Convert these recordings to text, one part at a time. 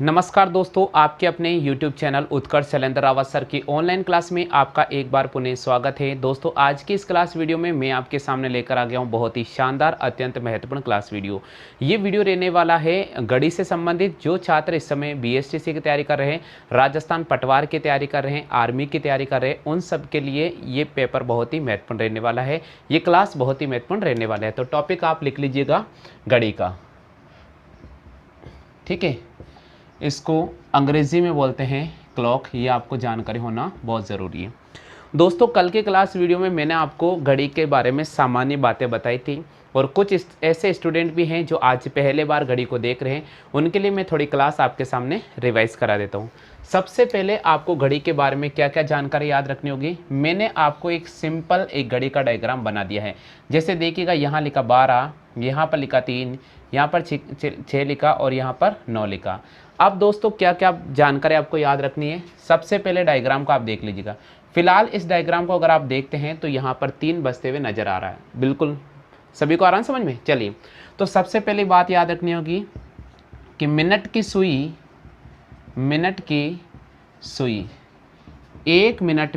नमस्कार दोस्तों, आपके अपने YouTube चैनल उत्कर्ष शैलेंद्र रावत सर की ऑनलाइन क्लास में आपका एक बार पुनः स्वागत है। दोस्तों, आज की इस क्लास वीडियो में मैं आपके सामने लेकर आ गया हूं बहुत ही शानदार, अत्यंत महत्वपूर्ण क्लास वीडियो। ये वीडियो रहने वाला है गणित से संबंधित। जो छात्र इस समय BSTC की तैयारी कर रहे हैं, राजस्थान पटवार की तैयारी कर रहे हैं, आर्मी की तैयारी कर रहे हैं, उन सब के लिए ये पेपर बहुत ही महत्वपूर्ण रहने वाला है। ये क्लास बहुत ही महत्वपूर्ण रहने वाला है। तो टॉपिक आप लिख लीजिएगा गणित का, ठीक है। इसको अंग्रेजी में बोलते हैं क्लॉक। ये आपको जानकारी होना बहुत ज़रूरी है। दोस्तों, कल के क्लास वीडियो में मैंने आपको घड़ी के बारे में सामान्य बातें बताई थी, और कुछ ऐसे स्टूडेंट भी हैं जो आज पहले बार घड़ी को देख रहे हैं। उनके लिए मैं थोड़ी क्लास आपके सामने रिवाइज करा देता हूँ। सबसे पहले आपको घड़ी के बारे में क्या क्या जानकारी याद रखनी होगी। मैंने आपको एक सिंपल एक घड़ी का डायग्राम बना दिया है। जैसे देखिएगा, यहाँ लिखा 12, यहाँ पर लिखा 3, यहाँ पर 6 लिखा और यहाँ पर 9 लिखा। अब दोस्तों, क्या क्या जानकारी आपको याद रखनी है। सबसे पहले डायग्राम को आप देख लीजिएगा। फिलहाल इस डायग्राम को अगर आप देखते हैं तो यहाँ पर 3 बजते हुए नजर आ रहा है। बिल्कुल सभी को आ रहा है समझ में। चलिए, तो सबसे पहली बात याद रखनी होगी कि मिनट की सुई 1 मिनट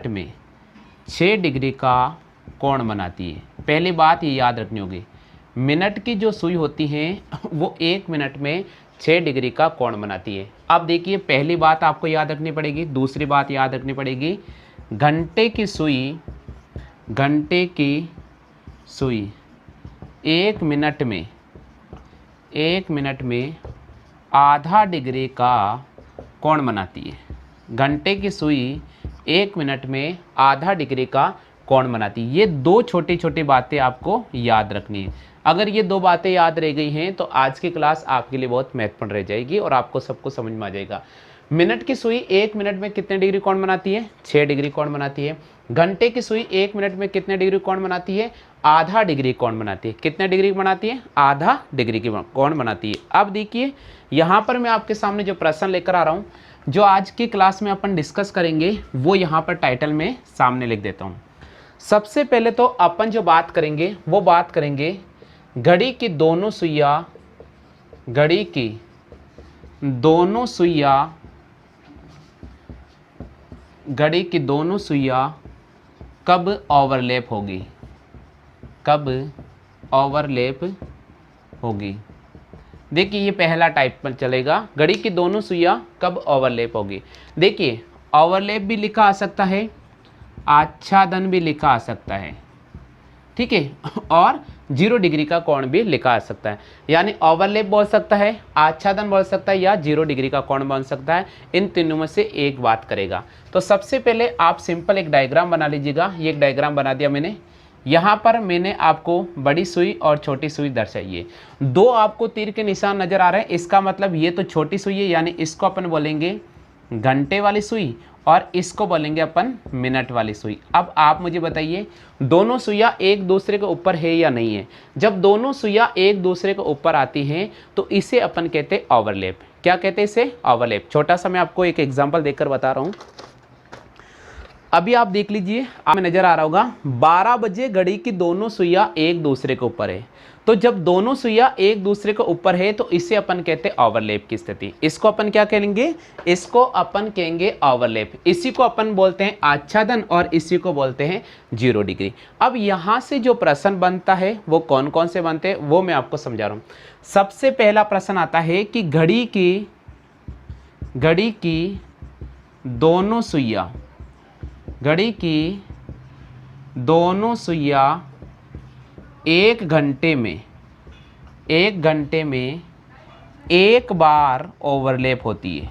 में 6 डिग्री का कोण बनाती है। पहली बात ये याद रखनी होगी, मिनट की जो सुई होती है वो 1 मिनट में 6 डिग्री का कोण बनाती है। अब देखिए, पहली बात आपको याद रखनी पड़ेगी। दूसरी बात याद रखनी पड़ेगी, घंटे की सुई 1 मिनट में आधा डिग्री का कोण बनाती है। घंटे की सुई 1 मिनट में आधा डिग्री का कोण बनाती है। ये 2 छोटी छोटी बातें आपको याद रखनी है। अगर ये 2 बातें याद रह गई हैं तो आज की क्लास आपके लिए बहुत महत्वपूर्ण रह जाएगी और आपको सबको समझ में आ जाएगा। मिनट की सुई 1 मिनट में कितने डिग्री कोण बनाती है? 6 डिग्री कोण बनाती है। घंटे की सुई 1 मिनट में कितने डिग्री कोण बनाती है? आधा डिग्री कोण बनाती है। कितने डिग्री बनाती है? आधा डिग्री की कोण बनाती है। अब देखिए, यहाँ पर मैं आपके सामने जो प्रश्न लेकर आ रहा हूँ, जो आज की क्लास में अपन डिस्कस करेंगे, वो यहाँ पर टाइटल में सामने लिख देता हूँ। सबसे पहले तो अपन जो बात करेंगे वो बात करेंगे घड़ी की दोनों सुइयां कब ओवरलैप होगी। देखिए, ये पहला टाइप पर चलेगा, घड़ी की दोनों सुइयां कब ओवरलैप होगी। देखिए, ओवरलैप भी लिखा आ सकता है, आच्छादन भी लिखा आ सकता है, ठीक है, और 0 डिग्री का कोण भी लिखा आ सकता है। यानी ओवरलैप बोल सकता है, आच्छादन बोल सकता है, या 0 डिग्री का कोण बन सकता है। इन तीनों में से एक बात करेगा। तो सबसे पहले आप सिंपल एक डायग्राम बना लीजिएगा। ये एक डायग्राम बना दिया मैंने। यहाँ पर मैंने आपको बड़ी सुई और छोटी सुई दर्शाई है। 2 आपको तीर के निशान नजर आ रहे हैं। इसका मतलब ये तो छोटी सुई है, यानी इसको अपन बोलेंगे घंटे वाली सुई, और इसको बोलेंगे अपन मिनट वाली सुई। अब आप मुझे बताइए, दोनों सुइयां एक दूसरे के ऊपर है या नहीं है? जब दोनों सुइयां एक दूसरे के ऊपर आती हैं तो इसे अपन कहते हैं ओवरलैप। क्या कहते हैं इसे? ओवरलैप। छोटा सा मैं आपको एक एग्जांपल देकर बता रहा हूं। अभी आप देख लीजिए, आप में नजर आ रहा होगा, 12 बजे घड़ी की दोनों सुइयां एक दूसरे के ऊपर है। तो जब दोनों सुइयां एक दूसरे के ऊपर है तो इसे अपन कहते हैं ओवरलैप की स्थिति। इसको अपन क्या कहेंगे? इसको अपन कहेंगे ओवरलैप। इसी को अपन बोलते हैं आच्छादन, और इसी को बोलते हैं 0 डिग्री। अब यहां से जो प्रश्न बनता है वो कौन कौन से बनते हैं वो मैं आपको समझा रहा हूं। सबसे पहला प्रश्न आता है कि घड़ी की दोनों सुइयां 1 घंटे में एक बार ओवरलैप होती है।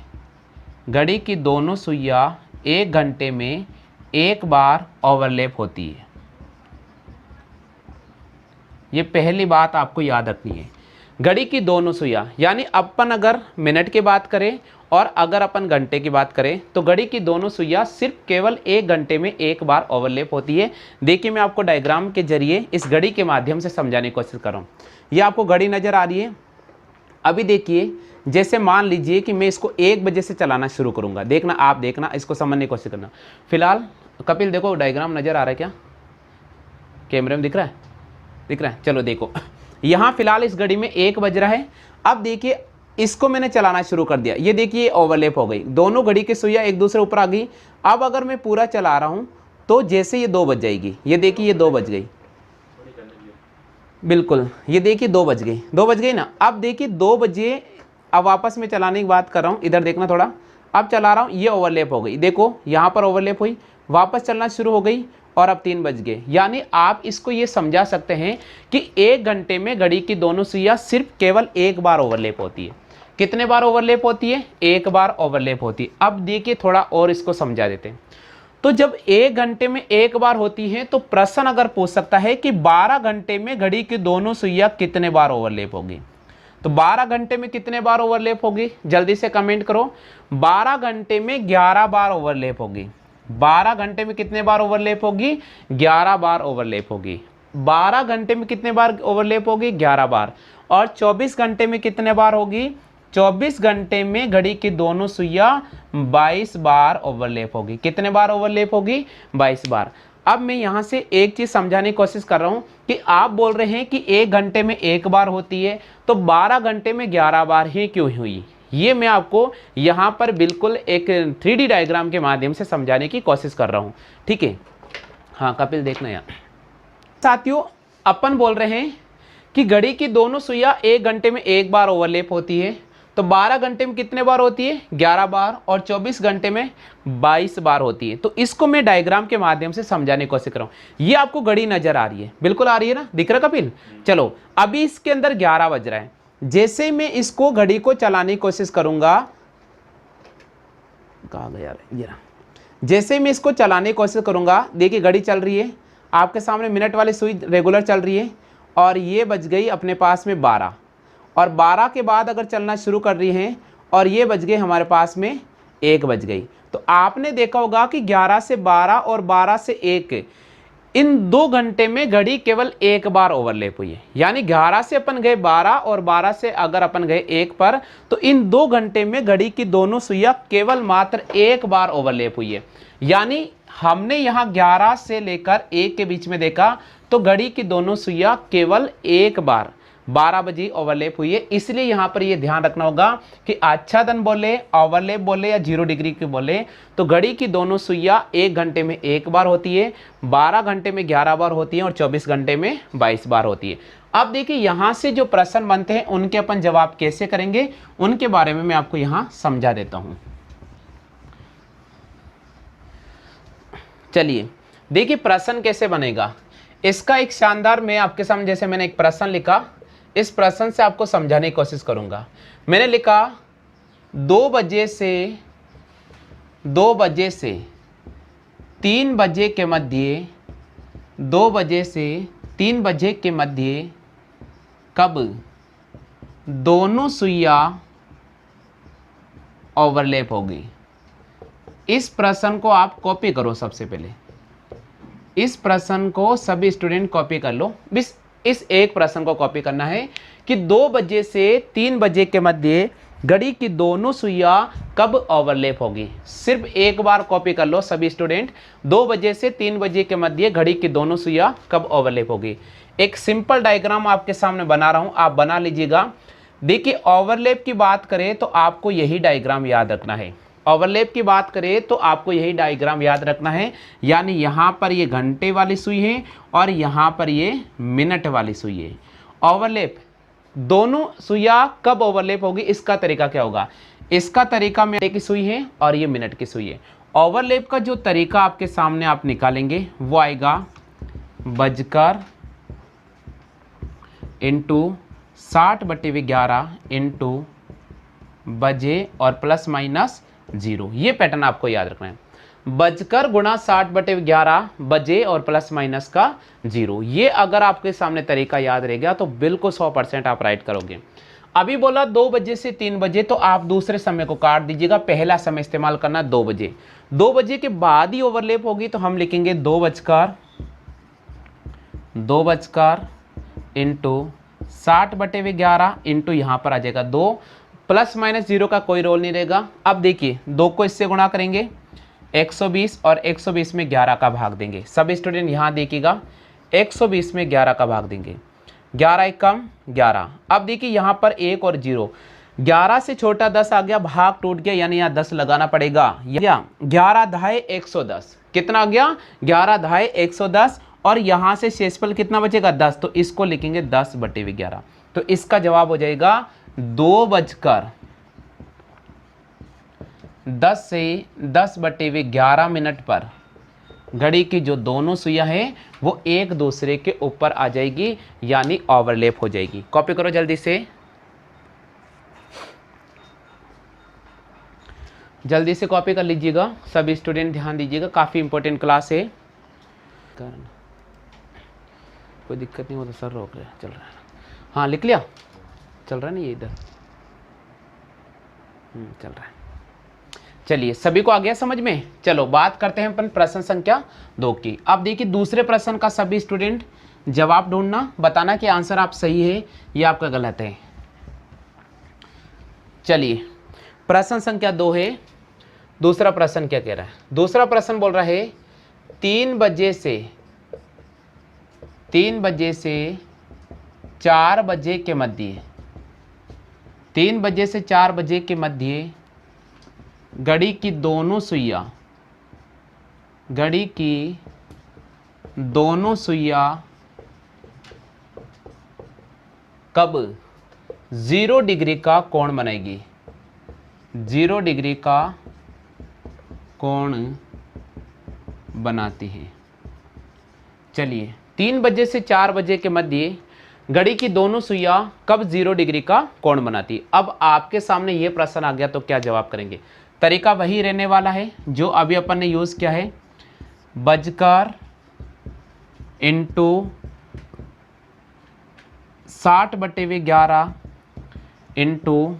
घड़ी की दोनों सुइयां 1 घंटे में एक बार ओवरलैप होती है। ये पहली बात आपको याद रखनी है। घड़ी की दोनों सुइयां, यानी अपन अगर मिनट की बात करें और अगर अपन घंटे की बात करें तो घड़ी की दोनों सुइयां सिर्फ केवल 1 घंटे में एक बार ओवरलैप होती है। देखिए, मैं आपको डायग्राम के जरिए इस घड़ी के माध्यम से समझाने की कोशिश कर रहा हूँ। ये आपको घड़ी नजर आ रही है। अभी देखिए, जैसे मान लीजिए कि मैं इसको 1 बजे से चलाना शुरू करूंगा। देखना, आप देखना, इसको समझने की कोशिश करना। फिलहाल कपिल देखो, डायग्राम नजर आ रहा है क्या? कैमरे में दिख रहा है? दिख रहा है? चलो देखो, यहाँ फिलहाल इस घड़ी में 1 बज रहा है। अब देखिए, इसको मैंने चलाना शुरू कर दिया, ये देखिए ओवरलैप हो गई, दोनों घड़ी की सुइयां एक दूसरे ऊपर आ गई। अब अगर मैं पूरा चला रहा हूँ तो जैसे ये 2 बज जाएगी, ये देखिए ये 2 बज गई, बिल्कुल ये देखिए 2 बज गई, 2 बज गई ना। अब देखिए 2 बजे, अब वापस मैं चलाने की बात कर रहा हूँ, इधर देखना थोड़ा, अब चला रहा हूँ, ये ओवरलैप हो गई, देखो यहाँ पर ओवरलैप हुई, वापस चलना शुरू हो गई और अब 3 बज गए। यानी आप इसको ये समझा सकते हैं कि 1 घंटे में घड़ी की दोनों सुइयां सिर्फ केवल एक बार ओवरलैप होती है। कितने बार ओवरलैप होती है? एक बार ओवरलैप होती है। अब देखिए थोड़ा और इसको समझा देते हैं। तो जब 1 घंटे में एक बार होती है तो प्रश्न अगर पूछ सकता है कि 12 घंटे में घड़ी की दोनों सुइयां कितने बार ओवरलैप होगी। तो 12 घंटे में कितने बार ओवरलैप होगी, जल्दी से कमेंट करो। 12 घंटे में 11 बार ओवरलैप होगी। 12 घंटे में कितने बार ओवरलैप होगी? 11 बार ओवरलैप होगी। 12 घंटे में कितने बार ओवरलैप होगी? 11 बार। और 24 घंटे में कितने बार होगी? 24 घंटे में घड़ी की दोनों सुइयां 22 बार ओवरलैप होगी। कितने बार ओवरलैप होगी? 22 बार। अब मैं यहाँ से एक चीज़ समझाने की कोशिश कर रहा हूँ कि आप बोल रहे हैं कि 1 घंटे में एक बार होती है, तो 12 घंटे में 11 बार ही क्यों हुई? ये मैं आपको यहाँ पर बिल्कुल एक 3D डायग्राम के माध्यम से समझाने की कोशिश कर रहा हूँ, ठीक है। हाँ कपिल देखना यार। साथियों अपन बोल रहे हैं कि घड़ी की दोनों सुइयां 1 घंटे में एक बार ओवरलैप होती है, तो 12 घंटे में कितने बार होती है? 11 बार। और 24 घंटे में 22 बार होती है। तो इसको मैं डायग्राम के माध्यम से समझाने की कोशिश कर रहा हूँ। ये आपको घड़ी नजर आ रही है, बिल्कुल आ रही है ना, दिख रहा कपिल? चलो अभी इसके अंदर 11 बज रहा है, जैसे मैं इसको घड़ी को चलाने की कोशिश करूंगा, कहाँ गया ये रहा, जैसे मैं इसको चलाने की कोशिश करूंगा, देखिए घड़ी चल रही है आपके सामने, मिनट वाली सुई रेगुलर चल रही है, और ये बज गई अपने पास में 12, और 12 के बाद अगर चलना शुरू कर रही हैं और ये बज गए हमारे पास में 1 बज गई। तो आपने देखा होगा कि 11 से 12 और 12 से 1, इन 2 घंटे में घड़ी केवल एक बार ओवरलैप हुई है। यानी 11 से अपन गए 12 और 12 से अगर अपन गए 1 पर, तो इन 2 घंटे में घड़ी की दोनों सुइयां केवल मात्र एक बार ओवरलैप हुई है। यानी हमने यहाँ 11 से लेकर 1 के बीच में देखा तो घड़ी की दोनों सुइयां केवल एक बार 12 बजे ओवरलैप हुई है। इसलिए यहाँ पर ये ध्यान रखना होगा कि आच्छादन बोले, ओवरलैप बोले या 0 डिग्री की बोले, तो घड़ी की दोनों सुइयां 1 घंटे में एक बार होती है, 12 घंटे में 11 बार होती है और 24 घंटे में 22 बार होती है। अब देखिए यहाँ से जो प्रश्न बनते हैं उनके अपन जवाब कैसे करेंगे, उनके बारे में मैं आपको यहाँ समझा देता हूँ। चलिए देखिए प्रश्न कैसे बनेगा, इसका एक शानदार मैं आपके सामने, जैसे मैंने एक प्रश्न लिखा, इस प्रश्न से आपको समझाने की कोशिश करूंगा। मैंने लिखा 2 बजे से 3 बजे के मध्य, 2 बजे से 3 बजे के मध्य कब दोनों सुइयां ओवरलैप होगी। इस प्रश्न को आप कॉपी करो। सबसे पहले इस प्रश्न को सभी स्टूडेंट कॉपी कर लो। बस इस एक प्रश्न को कॉपी करना है कि 2 बजे से 3 बजे के मध्य घड़ी की दोनों सुइयां कब ओवरलैप होगी। सिर्फ एक बार कॉपी कर लो सभी स्टूडेंट, 2 बजे से 3 बजे के मध्य घड़ी की दोनों सुइयां कब ओवरलैप होगी। एक सिंपल डायग्राम आपके सामने बना रहा हूं, आप बना लीजिएगा। देखिए ओवरलैप की बात करें तो आपको यही डायग्राम याद रखना है। ओवरलैप की बात करें तो आपको यही डायग्राम याद रखना है। यानी यहाँ पर ये घंटे वाली सुई है और यहाँ पर ये मिनट वाली सुई है। ओवरलैप दोनों सुइयां कब ओवरलैप होगी, इसका तरीका क्या होगा। इसका तरीका मिनट की सुई है और ये मिनट की सुई है। ओवरलैप का जो तरीका आपके सामने आप निकालेंगे वो आएगा बजकर इंटू 60/11 इंटू बजे और प्लस माइनस 0। ये पैटर्न आपको याद रखना है। बजकर गुणा 60/11 बजे और प्लस माइनस का 0। ये अगर आपके सामने तरीका याद रह गया तो बिल्कुल 100% आप राइट करोगे। अभी बोला 2 बजे से 3 बजे, तो आप दूसरे समय को काट दीजिएगा, पहला समय इस्तेमाल करना 2 बजे। 2 बजे के बाद ही ओवरलैप होगी तो हम लिखेंगे 2 बजकर इंटू 60/11 इंटू यहाँ पर आ जाएगा 2, प्लस माइनस 0 का कोई रोल नहीं रहेगा। अब देखिए 2 को इससे गुणा करेंगे 120 और 120 में 11 का भाग देंगे। सब स्टूडेंट यहाँ देखिएगा 120 में 11 का भाग देंगे, 11 एक कम 11। अब देखिए यहाँ पर 1 और 0, 11 से छोटा 10 आ गया, भाग टूट गया, यानी यहाँ 10 लगाना पड़ेगा। या 11 धाए 110, कितना आ गया 11 धाए 110, और यहाँ से शेषफल कितना बचेगा 10, तो इसको लिखेंगे 10/11। तो इसका जवाब हो जाएगा 2:10 से 10/11 मिनट पर घड़ी की जो दोनों सुइयां हैं वो एक दूसरे के ऊपर आ जाएगी, यानी ओवरलैप हो जाएगी। कॉपी करो जल्दी से, जल्दी से कॉपी कर लीजिएगा सभी स्टूडेंट, ध्यान दीजिएगा, काफ़ी इंपॉर्टेंट क्लास है। कोई दिक्कत नहीं हो तो सर रोक रहे, चल रहा है। हाँ लिख लिया, चल रहा है ना ये इधर, चल रहा है। चलिए सभी को आ गया समझ में। चलो बात करते हैं अपन प्रश्न संख्या 2 की। अब देखिए दूसरे प्रश्न का सभी स्टूडेंट जवाब ढूंढना, बताना कि आंसर आप सही है या आपका गलत है। चलिए प्रश्न संख्या 2 है। दूसरा प्रश्न क्या कह रहा है? दूसरा प्रश्न बोल रहा है 3 बजे से 4 बजे के मध्य, 3 बजे से 4 बजे के मध्य घड़ी की दोनों सुइयां कब 0 डिग्री का कोण बनाएगी, 0 डिग्री का कोण बनाती है। चलिए 3 बजे से 4 बजे के मध्य घड़ी की दोनों सुइयां कब 0 डिग्री का कोण बनाती है। अब आपके सामने ये प्रश्न आ गया तो क्या जवाब करेंगे? तरीका वही रहने वाला है जो अभी अपन ने यूज़ किया है, बजकर इंटू 60/11 इंटू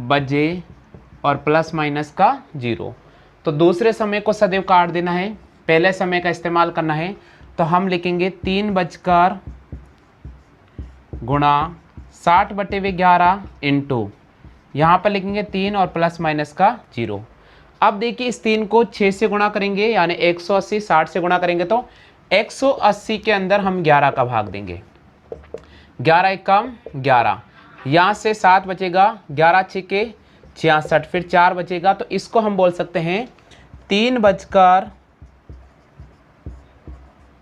बजे और प्लस माइनस का 0। तो दूसरे समय को सदैव काट देना है, पहले समय का इस्तेमाल करना है। तो हम लिखेंगे 3 बजकर गुणा 60/11 इंटू, यहाँ पर लिखेंगे 3 और प्लस माइनस का 0। अब देखिए इस 3 को 6 से गुणा करेंगे, यानी 180, 60 से गुणा करेंगे तो 180 के अंदर हम 11 का भाग देंगे, 11 एक कम 11, यहाँ से 7 बचेगा, 11 छक्के 66, फिर 4 बचेगा। तो इसको हम बोल सकते हैं 3 बजकर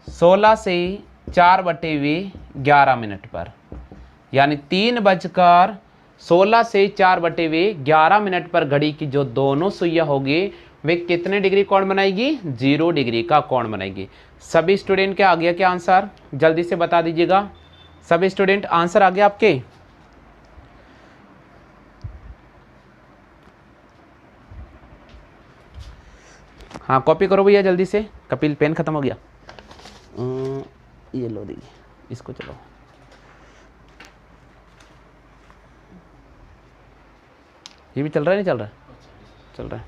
16 से 4/11 मिनट पर, यानी 3 बजकर 16 से 4/11 मिनट पर घड़ी की जो दोनों सुइयां होगी वे कितने डिग्री कोण बनाएगी? 0 डिग्री का कोण बनाएगी। सभी स्टूडेंट के आ गया क्या आंसर? जल्दी से बता दीजिएगा सभी स्टूडेंट, आंसर आ गया आपके? हाँ कॉपी करो भैया जल्दी से। कपिल पेन खत्म हो गया, ये लो दीजिए इसको, चलो ये भी चल रहा है, नहीं चल रहा है? चल रहा है।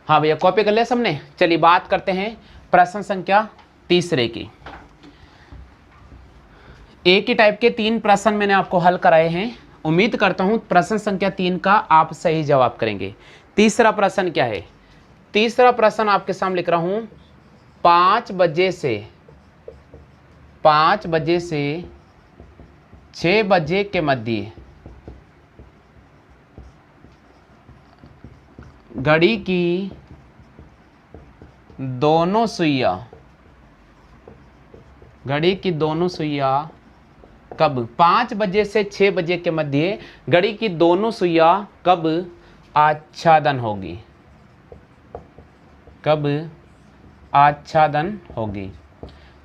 हाँ भैया कॉपी कर लिया सबने। चलिए बात करते हैं प्रश्न संख्या 3 की। एक ही टाइप के 3 प्रश्न मैंने आपको हल कराए हैं। उम्मीद करता हूं प्रश्न संख्या 3 का आप सही जवाब करेंगे। तीसरा प्रश्न क्या है? तीसरा प्रश्न आपके सामने लिख रहा हूं 5 बजे से 6 बजे के मध्य घड़ी की दोनों सुइयां कब 5 बजे से 6 बजे के मध्य घड़ी की दोनों सुइयां कब आच्छादन होगी, कब आच्छादन होगी।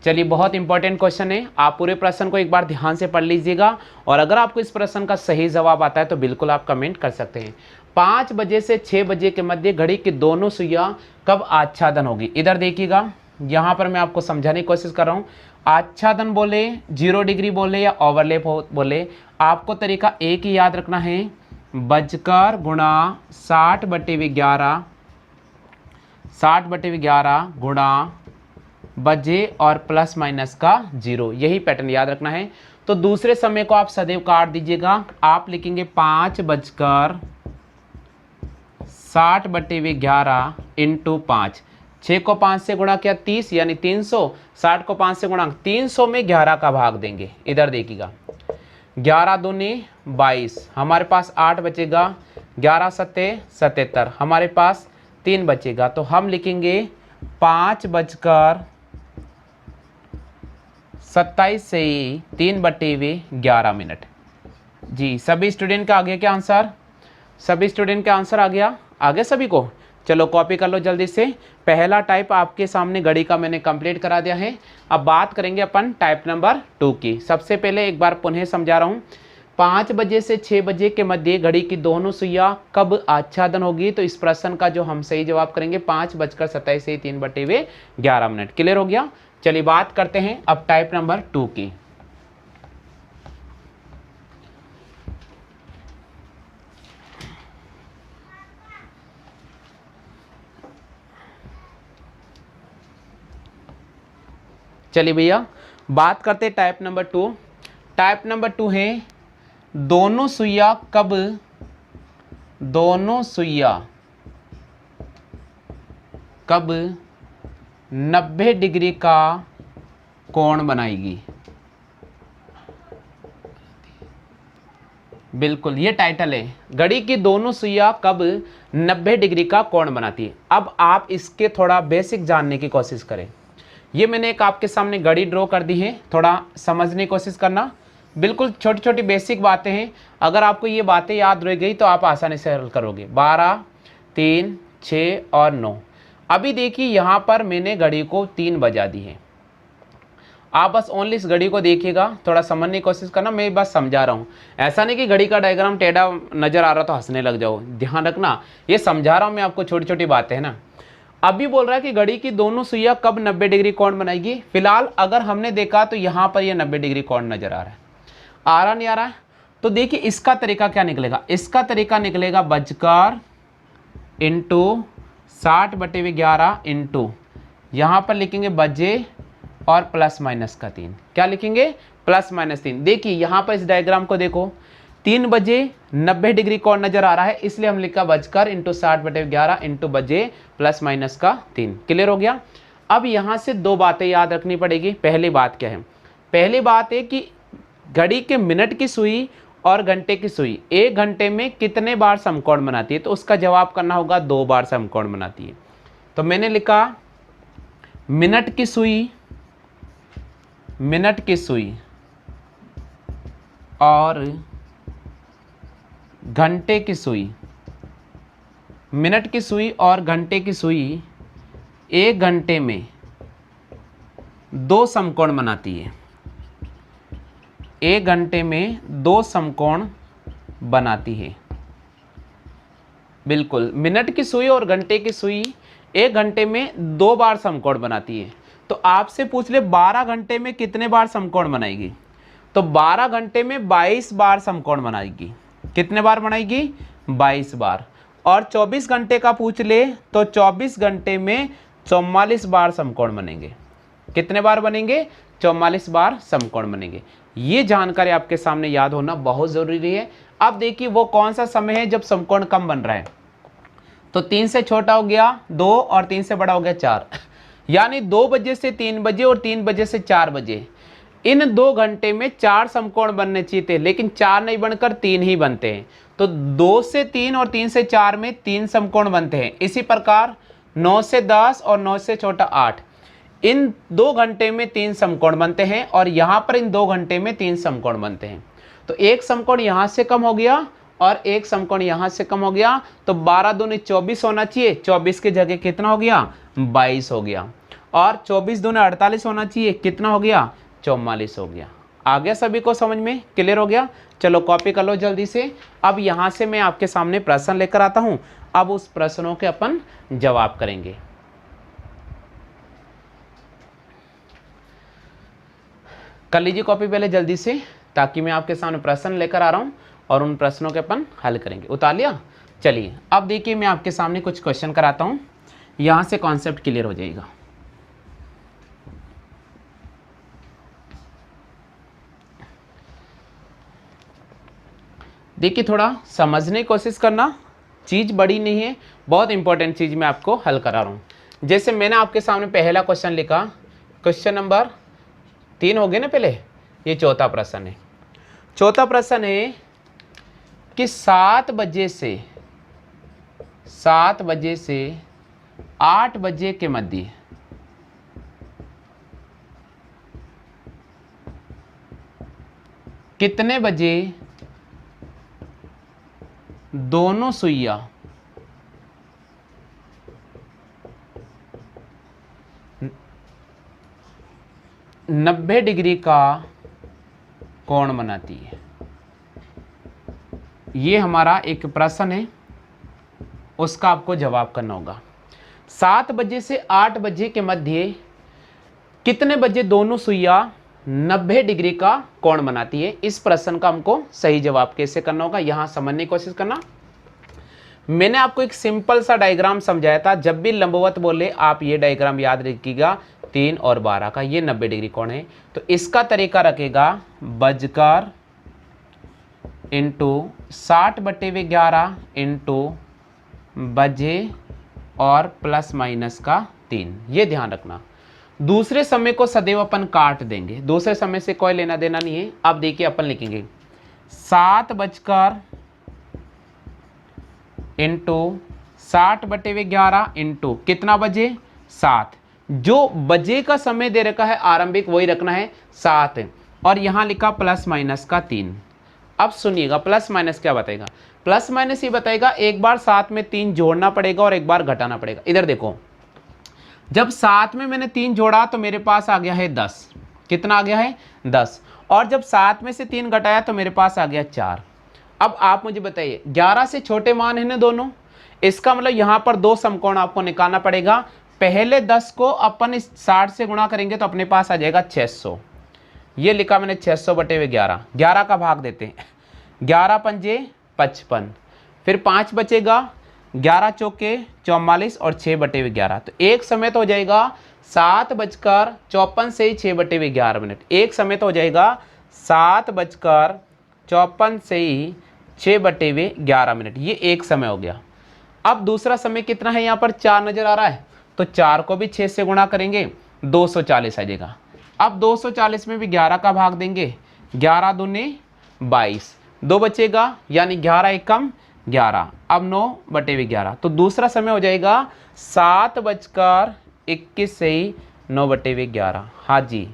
चलिए बहुत इंपॉर्टेंट क्वेश्चन है, आप पूरे प्रश्न को एक बार ध्यान से पढ़ लीजिएगा और अगर आपको इस प्रश्न का सही जवाब आता है तो बिल्कुल आप कमेंट कर सकते हैं। 5 बजे से 6 बजे के मध्य घड़ी की दोनों सुइयां कब आच्छादन होगी। इधर देखिएगा, यहाँ पर मैं आपको समझाने की कोशिश कर रहा हूँ। आच्छादन बोले, 0 डिग्री बोले या ओवरलैप बोले, आपको तरीका एक ही याद रखना है, बजकर गुणा 60/11 गुणा बजे और प्लस माइनस का 0, यही पैटर्न याद रखना है। तो दूसरे समय को आप सदैव काट दीजिएगा, आप लिखेंगे 5 बजकर 60/11 इंटू 5, 6 को 5 से गुणा किया 30 यानी 300, 60 को 5 से गुणा 300 में 11 का भाग देंगे। इधर देखिएगा 11 दूनी 22, हमारे पास 8 बचेगा, 11 सत्ते 77, हमारे पास 3 बचेगा। तो हम लिखेंगे 5:27 से 3/11 जी। सभी स्टूडेंट का आ गया क्या आंसर? सभी स्टूडेंट का आंसर आ गया? आ गया सभी को? चलो कॉपी कर लो जल्दी से। पहला टाइप आपके सामने घड़ी का मैंने कंप्लीट करा दिया है। अब बात करेंगे अपन टाइप नंबर 2 की। सबसे पहले एक बार पुनः समझा रहा हूँ, 5 बजे से 6 बजे के मध्य घड़ी की दोनों सुइयां कब आच्छादन होगी? तो इस प्रश्न का जो हम सही जवाब करेंगे 5:27 से 3/11। क्लियर हो गया? चलिए बात करते हैं अब टाइप नंबर 2 की। चलिए भैया बात करते हैं टाइप नंबर 2। टाइप नंबर 2 है दोनों सुइयां कब 90 डिग्री का कोण बनाएगी। बिल्कुल ये टाइटल है, घड़ी की दोनों सुइयां कब 90 डिग्री का कोण बनाती है। अब आप इसके थोड़ा बेसिक जानने की कोशिश करें। ये मैंने एक आपके सामने घड़ी ड्रॉ कर दी है, थोड़ा समझने की कोशिश करना। बिल्कुल छोटी छोटी बेसिक बातें हैं, अगर आपको ये बातें याद रह गई तो आप आसानी से हल करोगे। 12, 3, 6 और 9। अभी देखिए यहाँ पर मैंने घड़ी को 3 बजा दी है। आप बस ओनली इस घड़ी को देखिएगा, थोड़ा समझने की कोशिश करना। मैं बस समझा रहा हूँ, ऐसा नहीं कि घड़ी का डायग्राम टेढ़ा नजर आ रहा तो हंसने लग जाओ। ध्यान रखना, ये समझा रहा हूँ मैं आपको, छोटी छोटी बातें है ना। अभी बोल रहा है कि घड़ी की दोनों सुइयां कब 90 डिग्री कोण बनाएगी। फिलहाल अगर हमने देखा तो यहाँ पर ये 90 डिग्री कोण नजर आ रहा है। आ रहा नहीं आ रहा है? तो देखिए इसका तरीका क्या निकलेगा। इसका तरीका निकलेगा बजकर इंटू 60/11 इंटू यहाँ पर लिखेंगे बजे और प्लस माइनस का 3। क्या लिखेंगे? Plus minus 3। देखिए यहाँ पर इस डायग्राम को देखो, 3 बजे 90 डिग्री कोण नजर आ रहा है, इसलिए हम लिखा बजकर इंटू 60/11 इंटू बजे प्लस माइनस का 3। क्लियर हो गया? अब यहाँ से 2 बातें याद रखनी पड़ेगी। पहली बात क्या है? पहली बात है कि घड़ी के मिनट की सुई और घंटे की सुई 1 घंटे में कितने बार समकोण बनाती है? तो उसका जवाब करना होगा 2 बार समकोण बनाती है। तो मैंने लिखा मिनट की सुई और घंटे की सुई, मिनट की सुई और घंटे की सुई 1 घंटे में 2 समकोण बनाती है। 1 घंटे में 2 समकोण बनाती है। बिल्कुल, मिनट की सुई और घंटे की सुई 1 घंटे में 2 बार समकोण बनाती है। तो आपसे पूछ ले 12 घंटे में कितने बार समकोण बनाएगी? तो 12 घंटे में 22 बार समकोण बनाएगी। कितने बार बनाएगी? 22 बार। और 24 घंटे का पूछ ले तो 24 घंटे में 44 बार समकोण बनेंगे। कितने बार बनेंगे? 44 बार समकोण बनेंगे। ये जानकारी आपके सामने याद होना बहुत जरूरी है। अब देखिए वो कौन सा समय है जब समकोण कम बन रहा है। तो 3 से छोटा हो गया 2 और 3 से बड़ा हो गया 4, यानी 2 बजे से 3 बजे और 3 बजे से 4 बजे, इन 2 घंटे में 4 समकोण बनने चाहिए थे, लेकिन 4 नहीं बनकर 3 ही बनते हैं। तो 2 से 3 और 3 से 4 में 3 समकोण बनते हैं। इसी प्रकार 9 से 10 और 9 से छोटा 8, इन 2 घंटे में 3 समकोण बनते हैं और यहाँ पर इन 2 घंटे में 3 समकोण बनते हैं। तो एक समकोण यहाँ से कम हो गया और एक समकोण यहाँ से कम हो गया। तो 12 दूनी 24 होना चाहिए, 24 की जगह कितना हो गया? 22 हो गया। और 24 दूनी 48 होना चाहिए, कितना हो गया? 44 हो गया। आ गया सभी को समझ में? क्लियर हो गया? चलो कॉपी कर लो जल्दी से। अब यहाँ से मैं आपके सामने प्रश्न लेकर आता हूँ, अब उस प्रश्नों के अपन जवाब करेंगे। कर लीजिए कॉपी पहले जल्दी से, ताकि मैं आपके सामने प्रश्न लेकर आ रहा हूँ और उन प्रश्नों के अपन हल करेंगे। उतार लिया? चलिए अब देखिए मैं आपके सामने कुछ क्वेश्चन कराता हूँ, यहाँ से कॉन्सेप्ट क्लियर हो जाएगा। देखिए थोड़ा समझने की कोशिश करना, चीज़ बड़ी नहीं है, बहुत इंपॉर्टेंट चीज़ मैं आपको हल करा रहा हूँ। जैसे मैंने आपके सामने पहला क्वेश्चन लिखा, क्वेश्चन नंबर 3 हो गए ना पहले, ये चौथा प्रश्न है। चौथा प्रश्न है कि 7 बजे से 8 बजे के मध्य कितने बजे दोनों सुइयां 90 डिग्री का कोण बनाती है? ये हमारा एक प्रश्न है, उसका आपको जवाब करना होगा। 7 बजे से 8 बजे के मध्य कितने बजे दोनों सुइयां 90 डिग्री का कोण बनाती है? इस प्रश्न का हमको सही जवाब कैसे करना होगा, यहां समझने की कोशिश करना। मैंने आपको एक सिंपल सा डायग्राम समझाया था, जब भी लंबवत बोले आप ये डायग्राम याद रखिएगा, 3 और 12 का, ये 90 डिग्री कोण है। तो इसका तरीका रखेगा बजकर इंटू 60/11 इंटू बजे और प्लस माइनस का 3, ये ध्यान रखना। दूसरे समय को सदैव अपन काट देंगे, दूसरे समय से कोई लेना देना नहीं है। अब देखिए अपन लिखेंगे 7 बजकर इंटू 60/11 इंटू कितना बजे 7, जो बजे का समय दे रखा है आरंभिक वही रखना है 7, और यहां लिखा प्लस माइनस का 3। अब सुनिएगा प्लस माइनस क्या बताएगा, प्लस माइनस ये बताएगा एक बार 7 में 3 जोड़ना पड़ेगा और एक बार घटाना पड़ेगा। इधर देखो, जब 7 में मैंने 3 जोड़ा तो मेरे पास आ गया है 10, कितना आ गया है 10, और जब 7 में से 3 घटाया तो मेरे पास आ गया 4। अब आप मुझे बताइए 11 से छोटे मान है ना दोनों, इसका मतलब यहां पर 2 समकोण आपको निकालना पड़ेगा। पहले 10 को अपन इस 60 से गुणा करेंगे तो अपने पास आ जाएगा 600, ये लिखा मैंने 600/11, 11 का भाग देते हैं, 11 पंजे 55, फिर 5 बचेगा, 11 चौके 44 और 6/11। तो एक समय तो हो जाएगा 7:54 से ही 6/11, एक समय तो हो जाएगा 7:54 से ही 6/11, ये एक समय हो गया। अब दूसरा समय कितना है, यहाँ पर 4 नजर आ रहा है, तो 4 को भी 6 से गुणा करेंगे 240 आ जाएगा। अब 240 में भी 11 का भाग देंगे, 11 दूने 22, 2 बचेगा, यानी 11 एकम 11, अब 9/11। तो दूसरा समय हो जाएगा 7:21 से ही 9/11। हाँ जी,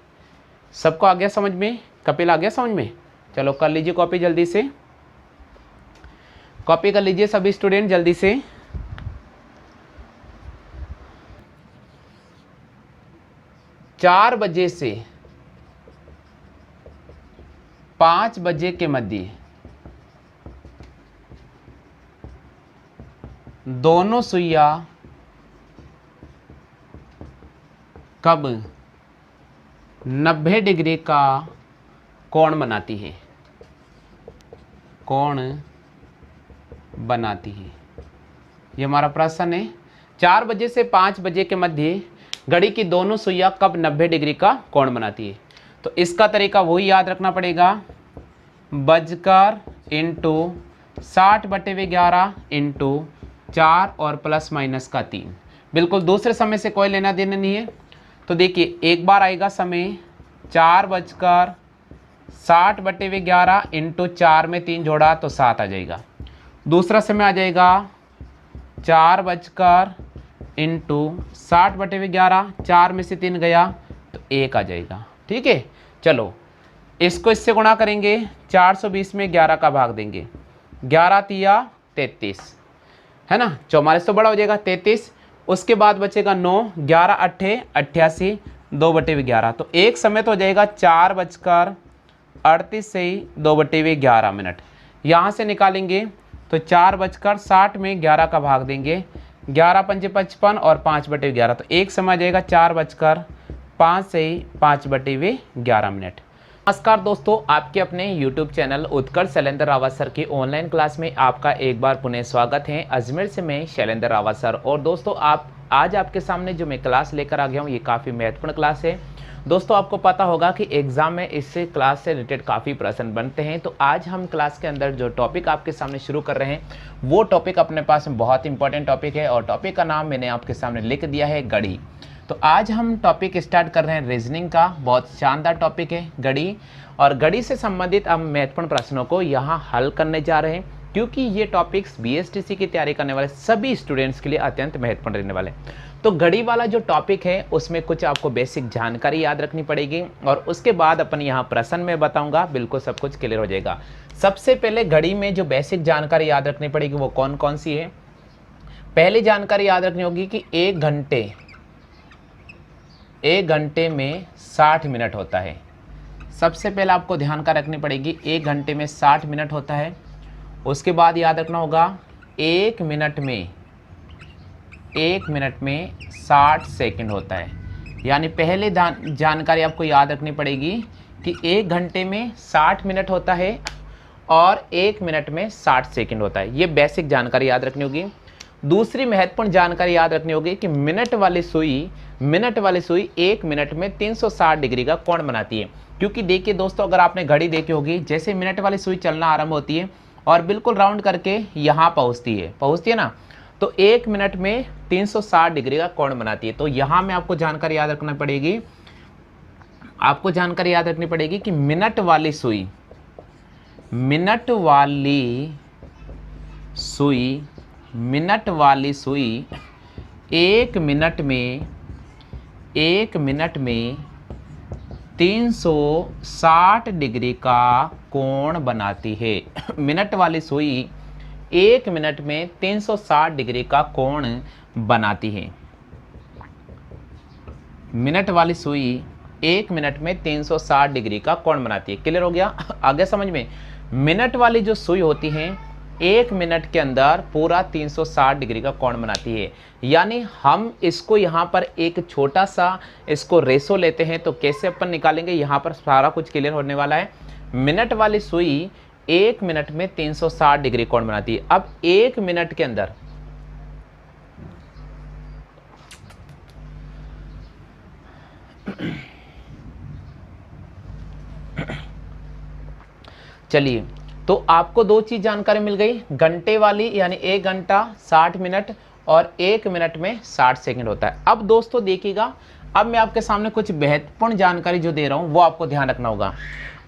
सबको आ गया समझ में? कपिल आ गया समझ में? चलो कर लीजिए कॉपी, जल्दी से कॉपी कर लीजिए सभी स्टूडेंट जल्दी से। चार बजे से 5 बजे के मध्य दोनों सुइयां कब 90 डिग्री का कोण बनाती है? कोण बनाती है, ये हमारा प्रश्न है। 4 बजे से 5 बजे के मध्य घड़ी की दोनों सुइयां कब 90 डिग्री का कोण बनाती है? तो इसका तरीका वही याद रखना पड़ेगा, बजकर इंटू 60/11 इंटू 4 और प्लस माइनस का 3। बिल्कुल दूसरे समय से कोई लेना देना नहीं है। तो देखिए एक बार आएगा समय 4:60/11 इंटू 4 में 3 जोड़ा तो 7 आ जाएगा। दूसरा समय आ जाएगा 4 इंटू 60/11, 4 में से 3 गया तो 1 आ जाएगा। ठीक है, चलो इसको इससे गुणा करेंगे, 420 में 11 का भाग देंगे, 11 तिया 33 है ना, 44 तो बड़ा हो जाएगा 33, उसके बाद बचेगा 9, 11 अट्ठे 88, 2/11। तो एक समय तो हो जाएगा 4:38 से ही 2/11। यहाँ से निकालेंगे तो 4:60 में 11 का भाग देंगे, 11 पंजे 55 और 5/11। तो एक समय आ जाएगा 4:05 से ही 5/11। नमस्कार दोस्तों, आपके अपने YouTube चैनल उत्कर्ष शैलेंद्र रावत सर की ऑनलाइन क्लास में आपका एक बार पुनः स्वागत है। अजमेर से मैं शैलेंद्र रावत सर। और दोस्तों आज आपके सामने जो मैं क्लास लेकर आ गया हूँ, ये काफ़ी महत्वपूर्ण क्लास है। दोस्तों आपको पता होगा कि एग्जाम में इससे क्लास से रिलेटेड काफ़ी प्रश्न बनते हैं। तो आज हम क्लास के अंदर जो टॉपिक आपके सामने शुरू कर रहे हैं, वो टॉपिक अपने पास में बहुत इंपॉर्टेंट टॉपिक है, और टॉपिक का नाम मैंने आपके सामने लिख दिया है घड़ी। तो आज हम टॉपिक स्टार्ट कर रहे हैं रीजनिंग का। बहुत शानदार टॉपिक है गणित, और गणित से संबंधित हम महत्वपूर्ण प्रश्नों को यहाँ हल करने जा रहे हैं, क्योंकि ये टॉपिक्स बीएसटीसी की तैयारी करने वाले सभी स्टूडेंट्स के लिए अत्यंत महत्वपूर्ण रहने वाले हैं। तो गणित वाला जो टॉपिक है उसमें कुछ आपको बेसिक जानकारी याद रखनी पड़ेगी, और उसके बाद अपन यहाँ प्रश्न में बताऊंगा, बिल्कुल सब कुछ क्लियर हो जाएगा। सबसे पहले गणित में जो बेसिक जानकारी याद रखनी पड़ेगी वो कौन कौन सी है। पहली जानकारी याद रखनी होगी कि एक घंटे में 60 मिनट होता है। सबसे पहले आपको ध्यान का रखनी पड़ेगी, एक घंटे में 60 मिनट होता है। उसके बाद याद रखना होगा एक मिनट में 60 सेकंड होता है। यानी पहले जानकारी आपको याद रखनी पड़ेगी कि एक घंटे में 60 मिनट होता है और एक मिनट में 60 सेकंड होता है। ये बेसिक जानकारी याद रखनी होगी। दूसरी महत्वपूर्ण जानकारी याद रखनी होगी कि मिनट वाली सुई एक मिनट में 360 डिग्री का कोण बनाती है। क्योंकि देखिए दोस्तों, अगर आपने घड़ी देखी होगी, जैसे मिनट वाली सुई चलना आरंभ होती है और बिल्कुल राउंड करके यहाँ पहुँचती है ना, तो एक मिनट में 360 डिग्री का कोण बनाती है। तो यहाँ में आपको जानकारी याद रखना पड़ेगी, कि मिनट वाली सुई एक मिनट में 360 डिग्री का कोण बनाती है। मिनट वाली सुई एक मिनट में 360 डिग्री का कोण बनाती है। मिनट वाली सुई एक मिनट में 360 डिग्री का कोण बनाती है। क्लियर हो गया? आगे समझ में। मिनट वाली जो सुई होती है एक मिनट के अंदर पूरा 360 डिग्री का कोण बनाती है। यानी हम इसको यहाँ पर एक छोटा सा इसको रेशो लेते हैं, तो कैसे अपन निकालेंगे, यहाँ पर सारा कुछ क्लियर होने वाला है। मिनट वाली सुई एक मिनट में 360 डिग्री कोण बनाती है। अब एक मिनट के अंदर चलिए, तो आपको दो चीज जानकारी मिल गई, घंटे वाली यानी 1 घंटा 60 मिनट और 1 मिनट में 60 सेकंड होता है। अब दोस्तों देखिएगा, अब मैं आपके सामने कुछ महत्वपूर्ण जानकारी जो दे रहा हूं वो आपको ध्यान रखना होगा।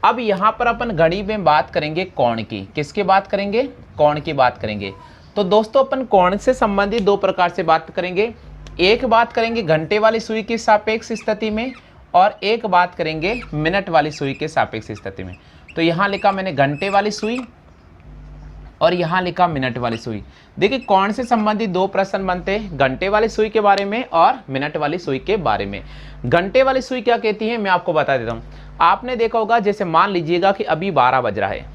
अब यहाँ पर अपन घड़ी में बात करेंगे कोण की। किसकी बात करेंगे? कोण की बात करेंगे। तो दोस्तों अपन कोण से संबंधित दो प्रकार से बात करेंगे। एक बात करेंगे घंटे वाली सुई की सापेक्ष स्थिति में, और एक बात करेंगे मिनट वाली सुई के सापेक्ष स्थिति में। तो यहाँ लिखा मैंने घंटे वाली सुई और यहाँ लिखा मिनट वाली सुई। देखिए कोण से संबंधित दो प्रश्न बनते हैं, घंटे वाली सुई के बारे में और मिनट वाली सुई के बारे में। घंटे वाली सुई क्या कहती है मैं आपको बता देता हूँ। आपने देखा होगा, जैसे मान लीजिएगा कि अभी 12 बज रहा है,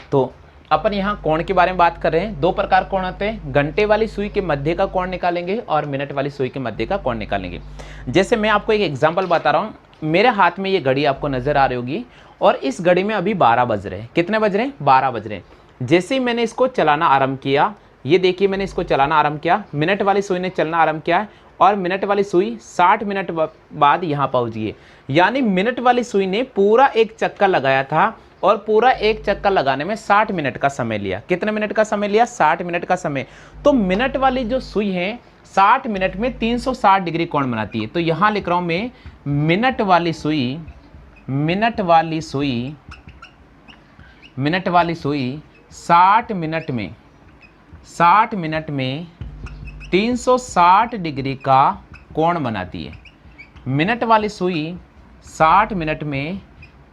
तो अपन यहाँ कोण के बारे में बात कर रहे हैं। दो प्रकार कोण होते हैं, घंटे वाली सुई के मध्य का कोण निकालेंगे और मिनट वाली सुई के मध्य का कोण निकालेंगे। जैसे मैं आपको एक एग्जांपल बता रहा हूँ, मेरे हाथ में ये घड़ी आपको नजर आ रही होगी और इस घड़ी में अभी 12 बज रहे हैं। कितने बज रहे हैं? 12 बज रहे हैं। जैसे ही मैंने इसको चलाना आरंभ किया, ये देखिए मैंने इसको चलाना आरंभ किया, मिनट वाली सुई ने चलना आरंभ किया है और मिनट वाली सुई 60 मिनट बाद यहाँ पहुँच गई। यानी मिनट वाली सुई ने पूरा एक चक्कर लगाया था और पूरा एक चक्कर लगाने में 60 मिनट का समय लिया। कितने मिनट का समय लिया? 60 मिनट का समय। तो मिनट वाली जो सुई है 60 मिनट में 360 डिग्री कोण बनाती है। तो यहाँ लिख रहा हूँ मैं, मिनट वाली सुई 60 मिनट में 360 डिग्री का कोण बनाती है। मिनट वाली सुई 60 मिनट में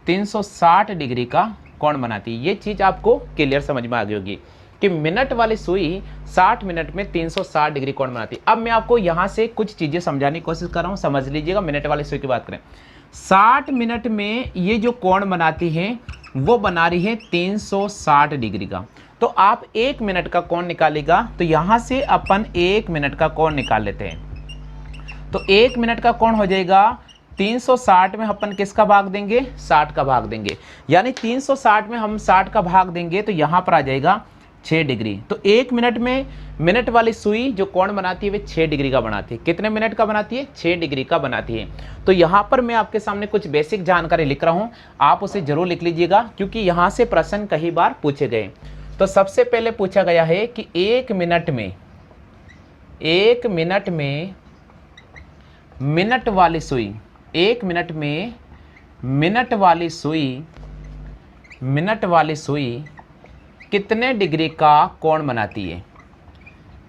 360 डिग्री का कोण बनाती है। ये चीज़ आपको क्लियर समझ में आ गई होगी कि मिनट वाली सुई 60 मिनट में 360 डिग्री कोण बनाती है। अब मैं आपको यहाँ से कुछ चीज़ें समझाने की कोशिश कर रहा हूँ, समझ लीजिएगा। मिनट वाली सुई की बात करें, 60 मिनट में ये जो कोण बनाती है वो बना रही है 360 डिग्री का। तो आप 1 मिनट का कोण निकालेगा, तो यहाँ से अपन 1 मिनट का कोण निकाल लेते हैं। तो 1 मिनट का कोण हो जाएगा 360 में अपन किसका भाग देंगे? 60 का भाग देंगे। यानी 360 में हम 60 का भाग देंगे तो यहाँ पर आ जाएगा 6 डिग्री। तो 1 मिनट में मिनट वाली सुई जो कोण बनाती है वे 6 डिग्री का बनाती है। कितने मिनट का बनाती है? 6 डिग्री का बनाती है। तो यहाँ पर मैं आपके सामने कुछ बेसिक जानकारी लिख रहा हूँ, आप उसे जरूर लिख लीजिएगा क्योंकि यहाँ से प्रश्न कई बार पूछे गए। तो सबसे पहले पूछा गया है कि 1 मिनट में मिनट वाली सुई, 1 मिनट में मिनट वाली सुई कितने डिग्री का कोण बनाती है?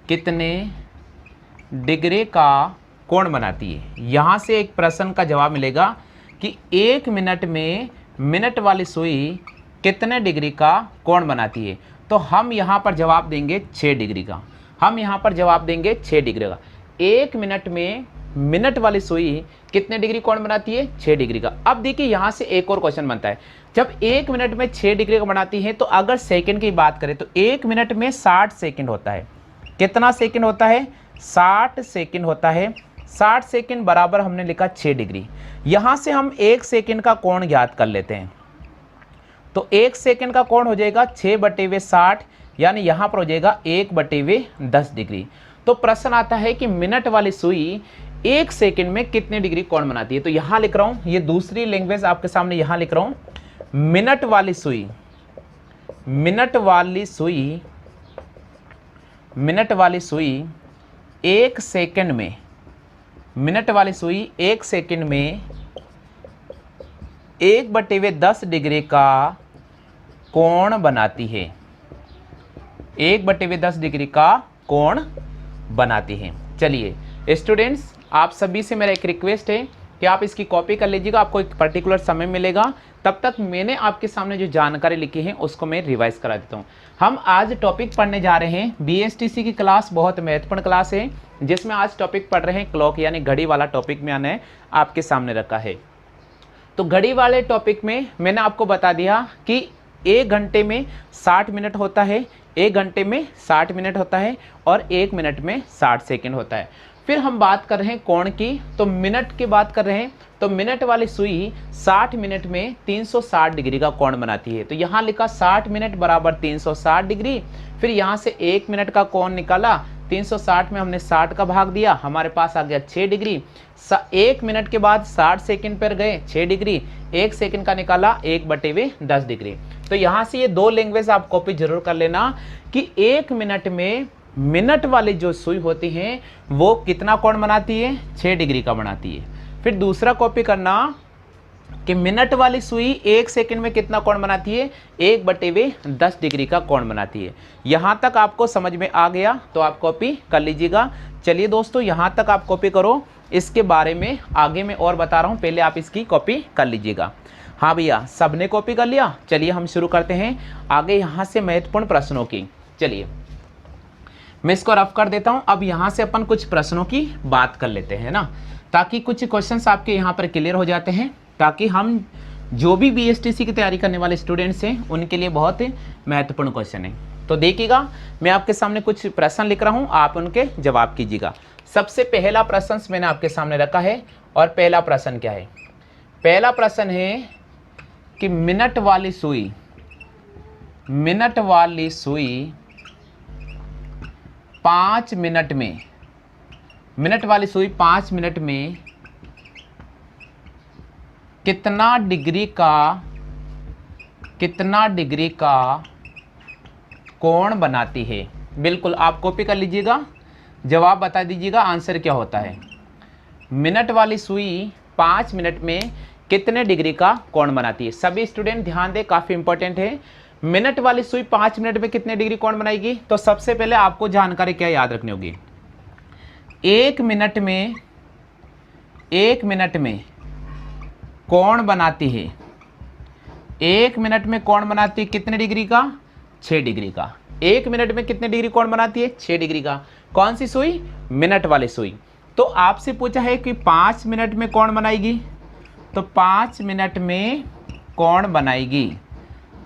कितने डिग्री का कोण बनाती है? यहाँ से एक प्रश्न का जवाब मिलेगा कि 1 मिनट में मिनट वाली सुई कितने डिग्री का कोण बनाती है। तो हम यहाँ पर जवाब देंगे 6 डिग्री का। हम यहाँ पर जवाब देंगे 6 डिग्री का। 1 मिनट में मिनट वाली सुई कितने डिग्री कोण बनाती है? 6 डिग्री का। अब देखिए यहाँ से एक और क्वेश्चन बनता है, जब 1 मिनट में 6 डिग्री का बनाती है तो अगर सेकंड की बात करें तो 1 मिनट में 60 सेकंड होता है। कितना सेकंड होता है? 60 सेकंड होता है। 60 सेकंड बराबर हमने लिखा 6 डिग्री। यहाँ से हम 1 सेकंड का कोण ज्ञात कर लेते हैं। तो 1 सेकंड का कोण हो जाएगा 6/60, यानी यहाँ पर हो जाएगा 1/10 डिग्री। तो प्रश्न आता है कि मिनट वाली सुई 1 सेकंड में कितने डिग्री कोण बनाती है। तो यहाँ लिख रहा हूँ, ये दूसरी लैंग्वेज आपके सामने यहाँ लिख रहा हूँ। मिनट वाली सुई 1 सेकंड में, मिनट वाली सुई 1 सेकंड में 1/10 डिग्री का कोण बनाती है। 1/10 डिग्री का कोण बनाती है। चलिए स्टूडेंट्स, आप सभी से मेरा एक रिक्वेस्ट है कि आप इसकी कॉपी कर लीजिएगा। आपको एक पर्टिकुलर समय मिलेगा, तब तक मैंने आपके सामने जो जानकारी लिखी है उसको मैं रिवाइज करा देता हूँ। हम आज टॉपिक पढ़ने जा रहे हैं BSTC की क्लास, बहुत महत्वपूर्ण क्लास है जिसमें आज टॉपिक पढ़ रहे हैं क्लॉक, यानी घड़ी वाला टॉपिक में आने आपके सामने रखा है। तो घड़ी वाले टॉपिक में मैंने आपको बता दिया कि 1 घंटे में 60 मिनट होता है, 1 घंटे में 60 मिनट होता है और 1 मिनट में 60 सेकंड होता है। फिर हम बात कर रहे हैं कोण की, तो मिनट की बात कर रहे हैं। तो मिनट वाली सुई 60 मिनट में 360 डिग्री का कोण बनाती है। तो यहाँ लिखा 60 मिनट बराबर 360 डिग्री। फिर यहाँ से 1 मिनट का कोण निकाला, 360 में हमने 60 का भाग दिया, हमारे पास आ गया 6 डिग्री। 1 मिनट के बाद 60 सेकंड पर गए 6 डिग्री, 1 सेकंड का निकाला 1/10 डिग्री। तो यहाँ से ये 2 लैंग्वेज आप कॉपी जरूर कर लेना कि 1 मिनट में मिनट वाली जो सुई होती है वो कितना कोण बनाती है? 6 डिग्री का बनाती है। फिर दूसरा कॉपी करना कि मिनट वाली सुई 1 सेकंड में कितना कोण बनाती है? 1/10 डिग्री का कोण बनाती है। यहाँ तक आपको समझ में आ गया तो आप कॉपी कर लीजिएगा। चलिए दोस्तों, यहाँ तक आप कॉपी करो, इसके बारे में आगे मैं और बता रहा हूँ, पहले आप इसकी कॉपी कर लीजिएगा। हाँ भैया, सबने कॉपी कर लिया। चलिए हम शुरू करते हैं आगे यहाँ से महत्वपूर्ण प्रश्नों की। चलिए मैं इसको रफ कर देता हूँ। अब यहाँ से अपन कुछ प्रश्नों की बात कर लेते हैं ना, ताकि कुछ क्वेश्चंस आपके यहाँ पर क्लियर हो जाते हैं, ताकि हम जो भी BSTC की तैयारी करने वाले स्टूडेंट्स हैं उनके लिए बहुत ही महत्वपूर्ण क्वेश्चन है। तो देखिएगा, मैं आपके सामने कुछ प्रश्न लिख रहा हूँ, आप उनके जवाब कीजिएगा। सबसे पहला प्रश्न मैंने आपके सामने रखा है, और पहला प्रश्न क्या है? पहला प्रश्न है कि मिनट वाली सुई 5 मिनट में, मिनट वाली सुई 5 मिनट में कितना डिग्री का कोण बनाती है? बिल्कुल आप कॉपी कर लीजिएगा, जवाब बता दीजिएगा आंसर क्या होता है। मिनट वाली सुई 5 मिनट में कितने डिग्री का कोण बनाती है? सभी स्टूडेंट ध्यान दें, काफ़ी इंपॉर्टेंट है। मिनट वाली सुई 5 मिनट में कितने डिग्री कोण बनाएगी? तो सबसे पहले आपको जानकारी क्या याद रखनी होगी? 1 मिनट में कोण बनाती है, 1 मिनट में कोण बनाती है कितने डिग्री का? 6 डिग्री का। 1 मिनट में कितने डिग्री कोण बनाती है? 6 डिग्री का। कौन सी सुई? मिनट वाली सुई। तो आपसे पूछा है कि 5 मिनट में कोण बनाएगी, तो 5 मिनट में कोण बनाएगी।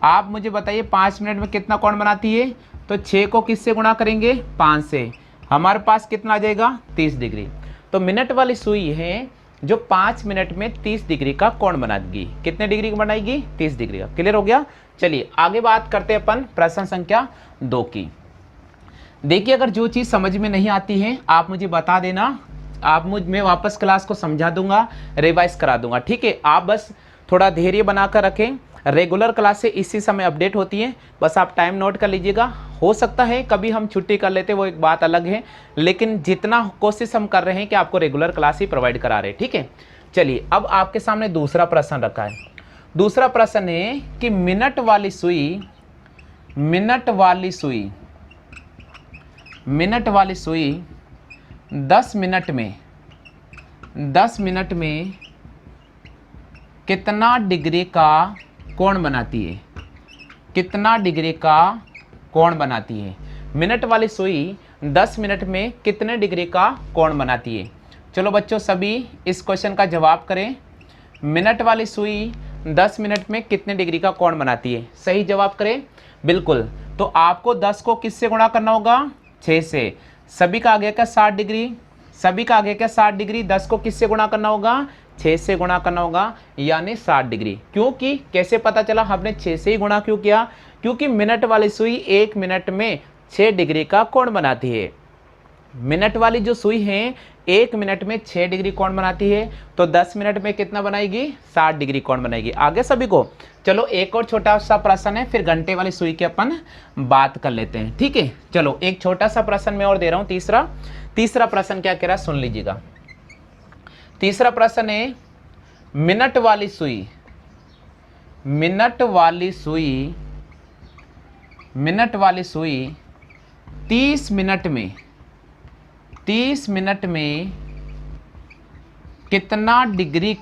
आप मुझे बताइए 5 मिनट में कितना कोण बनाती है? तो 6 को किससे गुणा करेंगे? 5 से। हमारे पास कितना आ जाएगा? 30 डिग्री। तो मिनट वाली सुई है जो 5 मिनट में 30 डिग्री का कोण बनाएगी। कितने डिग्री का बनाएगी? 30 डिग्री का। क्लियर हो गया? चलिए आगे बात करते हैं अपन प्रश्न संख्या 2 की। देखिए अगर जो चीज़ समझ में नहीं आती है आप मुझे बता देना, मैं वापस क्लास को समझा दूंगा, रिवाइज करा दूंगा, ठीक है। आप बस थोड़ा धैर्य बनाकर रखें, रेगुलर क्लास से इसी समय अपडेट होती है, बस आप टाइम नोट कर लीजिएगा। हो सकता है कभी हम छुट्टी कर लेते, वो एक बात अलग है, लेकिन जितना कोशिश हम कर रहे हैं कि आपको रेगुलर क्लास ही प्रोवाइड करा रहे हैं, ठीक है। चलिए अब आपके सामने दूसरा प्रश्न रखा है। दूसरा प्रश्न है कि मिनट वाली सुई 10 मिनट में कितना डिग्री का कोण बनाती है? कितना डिग्री का कोण बनाती है? मिनट वाली सुई 10 मिनट में कितने डिग्री का कोण बनाती है? चलो बच्चों सभी इस क्वेश्चन का जवाब करें। मिनट वाली सुई 10 मिनट में कितने डिग्री का कोण बनाती है? सही जवाब करें बिल्कुल। तो आपको 10 को किससे गुणा करना होगा? 6 से। सभी का आगे का 60 डिग्री, सभी का आगे का 60 डिग्री, 10 को किससे गुणा करना होगा? 6 से गुणा करना होगा, यानी 60 डिग्री। क्योंकि कैसे पता चला हमने 6 से ही गुणा क्यों किया? क्योंकि मिनट वाली सुई 1 मिनट में 6 डिग्री का कोण बनाती है। मिनट वाली जो सुई है 1 मिनट में 6 डिग्री कोण बनाती है, तो 10 मिनट में कितना बनाएगी? 60 डिग्री कोण बनाएगी। आगे सभी को। चलो एक और छोटा सा प्रश्न है, फिर घंटे वाली सुई की अपन बात कर लेते हैं, ठीक है। चलो एक छोटा सा प्रश्न मैं और दे रहा हूं, तीसरा प्रश्न क्या कह रहा है सुन लीजिएगा। तीसरा प्रश्न है मिनट वाली सुई 30 मिनट में कितना डिग्री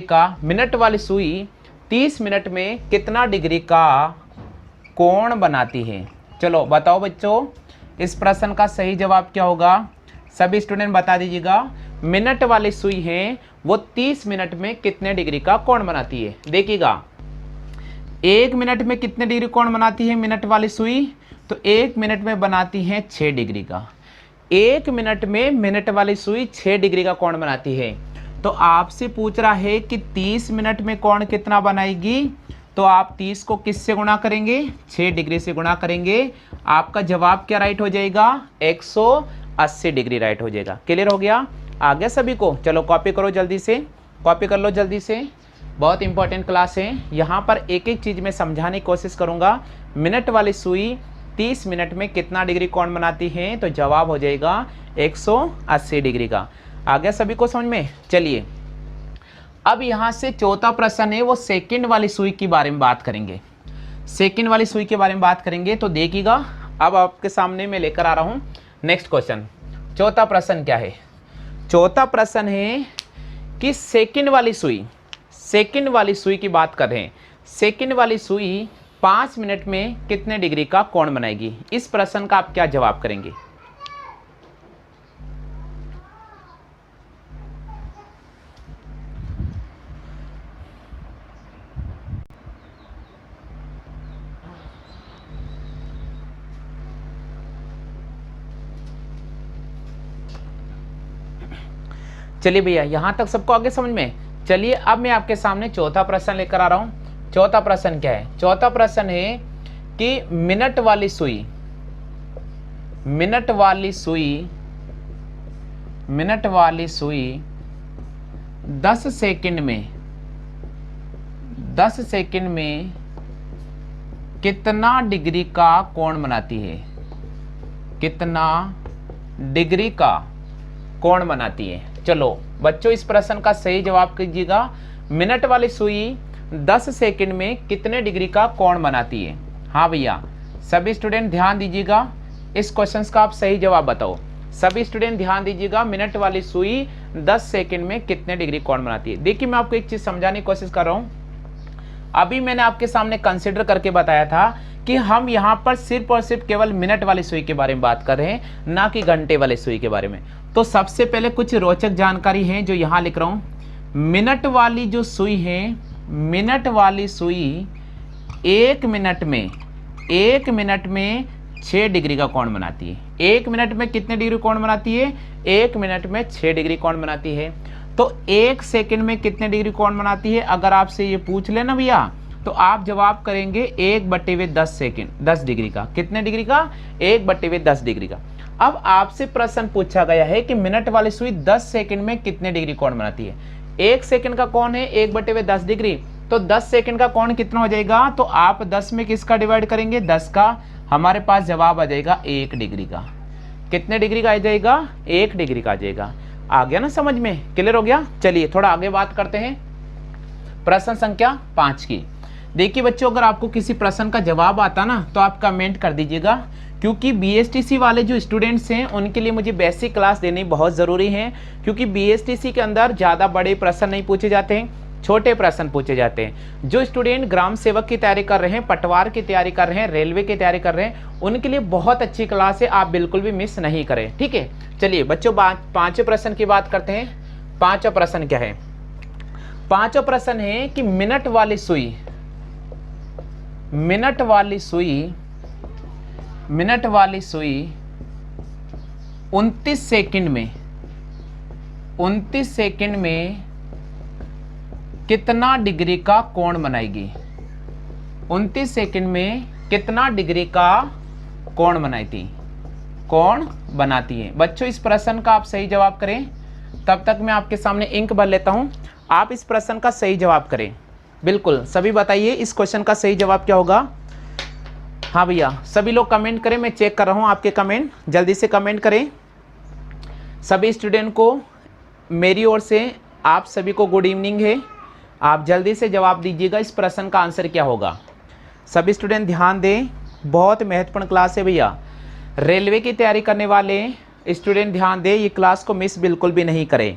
का मिनट वाली सुई 30 मिनट में कितना डिग्री का कोण बनाती है? चलो बताओ बच्चों, इस प्रश्न का सही जवाब क्या होगा? सभी स्टूडेंट बता दीजिएगा। मिनट वाली सुई है वो 30 मिनट में कितने डिग्री का कोण बनाती है? देखिएगा 1 मिनट में कितने डिग्री कोण बनाती है मिनट वाली सुई? तो 1 मिनट में बनाती है 6 डिग्री का। 1 मिनट में मिनट वाली सुई 6 डिग्री का कोण बनाती है। तो आपसे पूछ रहा है कि 30 मिनट में कोण कितना बनाएगी? तो आप 30 को किससे गुणा करेंगे? 6 डिग्री से गुणा करेंगे। आपका जवाब क्या राइट हो जाएगा? 180 डिग्री राइट हो जाएगा। क्लियर हो गया? आगे सभी को। चलो कॉपी करो जल्दी से, कॉपी कर लो जल्दी से, बहुत इंपॉर्टेंट क्लास है। यहाँ पर एक एक चीज़ में समझाने की कोशिश करूँगा। मिनट वाली सुई 30 मिनट में कितना डिग्री कोण बनाती है? तो जवाब हो जाएगा 180 डिग्री का। आगे सभी को समझ में? चलिए अब यहाँ से चौथा प्रश्न है वो सेकंड वाली सुई के बारे में बात करेंगे। सेकंड वाली सुई के बारे में बात करेंगे, तो देखिएगा अब आपके सामने मैं लेकर आ रहा हूँ नेक्स्ट क्वेश्चन। चौथा प्रश्न क्या है? चौथा प्रश्न है कि सेकंड वाली सुई की बात कर रहे हैं। सेकंड वाली सुई 5 मिनट में कितने डिग्री का कोण बनाएगी? इस प्रश्न का आप क्या जवाब करेंगे? चलिए भैया यहां तक सबको आगे समझ में? चलिए अब मैं आपके सामने चौथा प्रश्न लेकर आ रहा हूं। चौथा प्रश्न क्या है? चौथा प्रश्न है कि मिनट वाली सुई 10 सेकंड में कितना डिग्री का कोण बनाती है? कितना डिग्री का कोण बनाती है? चलो बच्चों इस प्रश्न का सही जवाब कीजिएगा। मिनट वाली सुई 10 सेकंड में कितने डिग्री का कोण बनाती है? हाँ भैया सभी स्टूडेंट ध्यान दीजिएगा, इस क्वेश्चन का आप सही जवाब बताओ। सभी स्टूडेंट ध्यान दीजिएगा, मिनट वाली सुई 10 सेकंड में कितने डिग्री कोण बनाती है? देखिए मैं आपको एक चीज समझाने की कोशिश कर रहा हूं। अभी मैंने आपके सामने कंसिडर करके बताया था कि हम यहाँ पर सिर्फ और सिर्फ केवल मिनट वाली सुई के बारे में बात कर रहे हैं, ना कि घंटे वाली सुई के बारे में। तो सबसे पहले कुछ रोचक जानकारी है जो यहाँ लिख रहा हूँ। मिनट वाली जो सुई है, मिनट वाली सुई 1 मिनट में 6 डिग्री का कोण बनाती है। 1 मिनट में कितने डिग्री कोण बनाती है? 1 मिनट में 6 डिग्री कोण बनाती है। तो 1 सेकंड में कितने डिग्री कोण बनाती है? अगर आपसे ये पूछ लेना भैया तो आप जवाब करेंगे 1/10 सेकंड, 10 डिग्री का। कितने डिग्री का? 1/10 डिग्री का। अब आपसे प्रश्न पूछा गया है कि मिनट वाली सुई 10 सेकंड में कितने डिग्री कोण बनाती है। 1 सेकंड का कोण है 1/10 डिग्री, तो 10 सेकंड का कोण कितना हो जाएगा? तो आप 10 में किसका डिवाइड करेंगे? 10 का। हमारे पास जवाब आ जाएगा 1 डिग्री का। कितने डिग्री का आ जाएगा? 1 डिग्री का आ जाएगा। आ गया ना समझ में? क्लियर हो गया? चलिए थोड़ा आगे बात करते हैं प्रश्न संख्या 5 की। देखिए बच्चों, अगर आपको किसी प्रश्न का जवाब आता ना तो आप कमेंट कर दीजिएगा, क्योंकि बीएसटीसी वाले जो स्टूडेंट्स हैं उनके लिए मुझे बेसिक क्लास देनी बहुत ज़रूरी है, क्योंकि बीएसटीसी के अंदर ज़्यादा बड़े प्रश्न नहीं पूछे जाते हैं, छोटे प्रश्न पूछे जाते हैं। जो स्टूडेंट ग्राम सेवक की तैयारी कर रहे हैं, पटवार की तैयारी कर रहे हैं, रेलवे की तैयारी कर रहे हैं, उनके लिए बहुत अच्छी क्लास है, आप बिल्कुल भी मिस नहीं करें। ठीक है, चलिए बच्चों पांचवें प्रश्न की बात करते हैं। पांचवा प्रश्न क्या है? पांचवा प्रश्न है कि मिनट वाली सुई 29 सेकंड में कितना डिग्री का कोण बनाएगी? 29 सेकंड में कितना डिग्री का कोण बनाती है? बच्चों इस प्रश्न का आप सही जवाब करें, तब तक मैं आपके सामने इंक भर लेता हूं। आप इस प्रश्न का सही जवाब करें। बिल्कुल सभी बताइए इस क्वेश्चन का सही जवाब क्या होगा? हाँ भैया, सभी लोग कमेंट करें, मैं चेक कर रहा हूं आपके कमेंट। जल्दी से कमेंट करें। सभी स्टूडेंट को मेरी ओर से आप सभी को गुड इवनिंग है। आप जल्दी से जवाब दीजिएगा, इस प्रश्न का आंसर क्या होगा? सभी स्टूडेंट ध्यान दें, बहुत महत्वपूर्ण क्लास है भैया। रेलवे की तैयारी करने वाले स्टूडेंट ध्यान दें, ये क्लास को मिस बिल्कुल भी नहीं करें।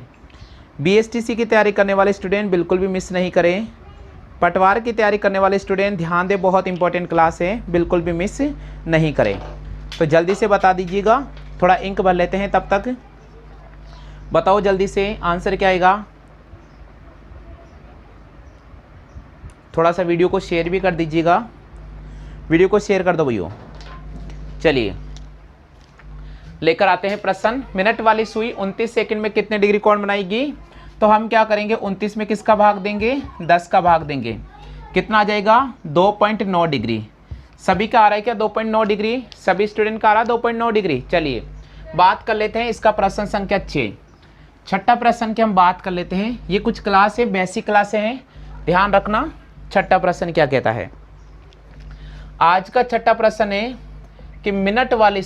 बीएसटीसी की तैयारी करने वाले स्टूडेंट बिल्कुल भी मिस नहीं करें। पटवार की तैयारी करने वाले स्टूडेंट ध्यान दें, बहुत इंपॉर्टेंट क्लास है, बिल्कुल भी मिस नहीं करें। तो जल्दी से बता दीजिएगा, थोड़ा इंक भर लेते हैं तब तक। बताओ जल्दी से आंसर क्या आएगा? थोड़ा सा वीडियो को शेयर भी कर दीजिएगा, वीडियो को शेयर कर दो भैया। चलिए लेकर आते हैं प्रश्न। मिनट वाली सुई 29 सेकंड में कितने डिग्री कोण बनाएगी? तो हम क्या करेंगे, 29 में किसका भाग देंगे? 10 का भाग देंगे। कितना आ जाएगा? 2.9 डिग्री। सभी का आ रहा है क्या 2.9 डिग्री? सभी स्टूडेंट का आ रहा है 2.9 डिग्री। चलिए बात कर लेते हैं इसका प्रश्न संख्या 6। छठा प्रश्न की हम बात कर लेते हैं। ये कुछ क्लास है, बेसिक क्लासें हैं, ध्यान रखना। छठा प्रश्न क्या कहता है? आज का छठा प्रश्न है कि मिनट वाली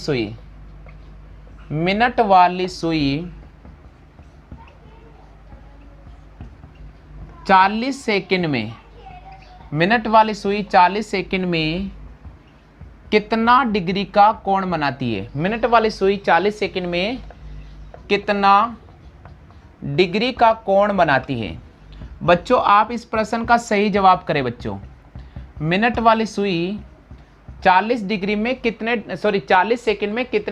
सुई 40 सेकंड में, मिनट वाली सुई 40 सेकंड में कितना डिग्री का कोण बनाती है? मिनट वाली सुई 40 सेकंड में कितना डिग्री का कोण बनाती है? बच्चों आप इस प्रश्न का सही जवाब करें बच्चों। मिनट वाली सुई 40 सेकंड में कितने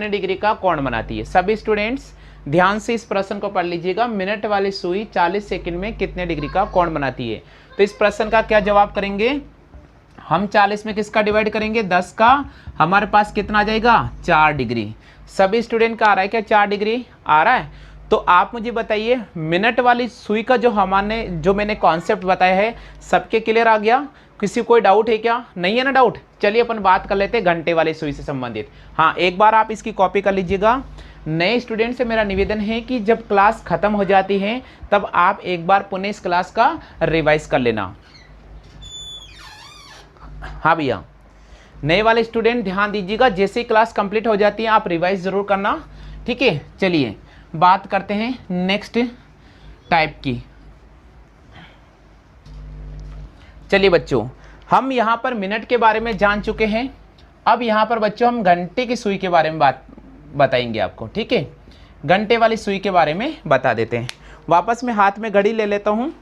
डिग्री का कोण बनाती है? सभी स्टूडेंट्स ध्यान से इस प्रश्न को पढ़ लीजिएगा। मिनट वाली सुई 40 सेकंड में कितने डिग्री का कोण बनाती है? तो इस प्रश्न का क्या जवाब करेंगे हम? 40 में किसका डिवाइड करेंगे? 10 का। हमारे पास कितना आ जाएगा? 4 डिग्री। सभी स्टूडेंट का आ रहा है क्या 4 डिग्री आ रहा है? तो आप मुझे बताइए, मिनट वाली सुई का जो मैंने कॉन्सेप्ट बताया है, सबके क्लियर आ गया? किसी कोई डाउट है क्या? नहीं है ना डाउट? चलिए अपन बात कर लेते हैं घंटे वाली सुई से संबंधित। हाँ, एक बार आप इसकी कॉपी कर लीजिएगा। नए स्टूडेंट से मेरा निवेदन है कि जब क्लास खत्म हो जाती है तब आप एक बार पुनः इस क्लास का रिवाइज कर लेना। हाँ भैया, नए वाले स्टूडेंट ध्यान दीजिएगा, जैसे ही क्लास कंप्लीट हो जाती है आप रिवाइज जरूर करना। ठीक है, चलिए बात करते हैं नेक्स्ट टाइप की। चलिए बच्चों, हम यहाँ पर मिनट के बारे में जान चुके हैं। अब यहाँ पर बच्चों हम घंटे की सुई के बारे में बताएंगे आपको। ठीक है, घंटे वाली सुई के बारे में बता देते हैं। वापस मैं हाथ में घड़ी ले लेता हूँ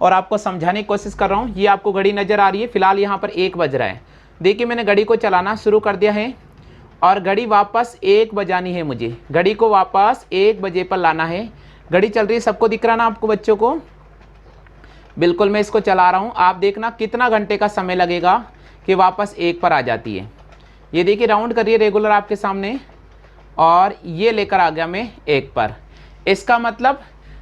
और आपको समझाने की कोशिश कर रहा हूँ। ये आपको घड़ी नज़र आ रही है, फिलहाल यहाँ पर 1 बज रहा है। देखिए मैंने घड़ी को चलाना शुरू कर दिया है और घड़ी वापस 1 बजानी है मुझे। घड़ी को वापस 1 बजे पर लाना है। घड़ी चल रही है, सबको दिख रहा ना आपको बच्चों को? बिल्कुल, मैं इसको चला रहा हूँ। आप देखना कितना घंटे का समय लगेगा कि वापस 1 पर आ जाती है। ये देखिए राउंड करिए रेगुलर आपके सामने, और ये लेकर आ गया मैं 1 पर। इसका मतलब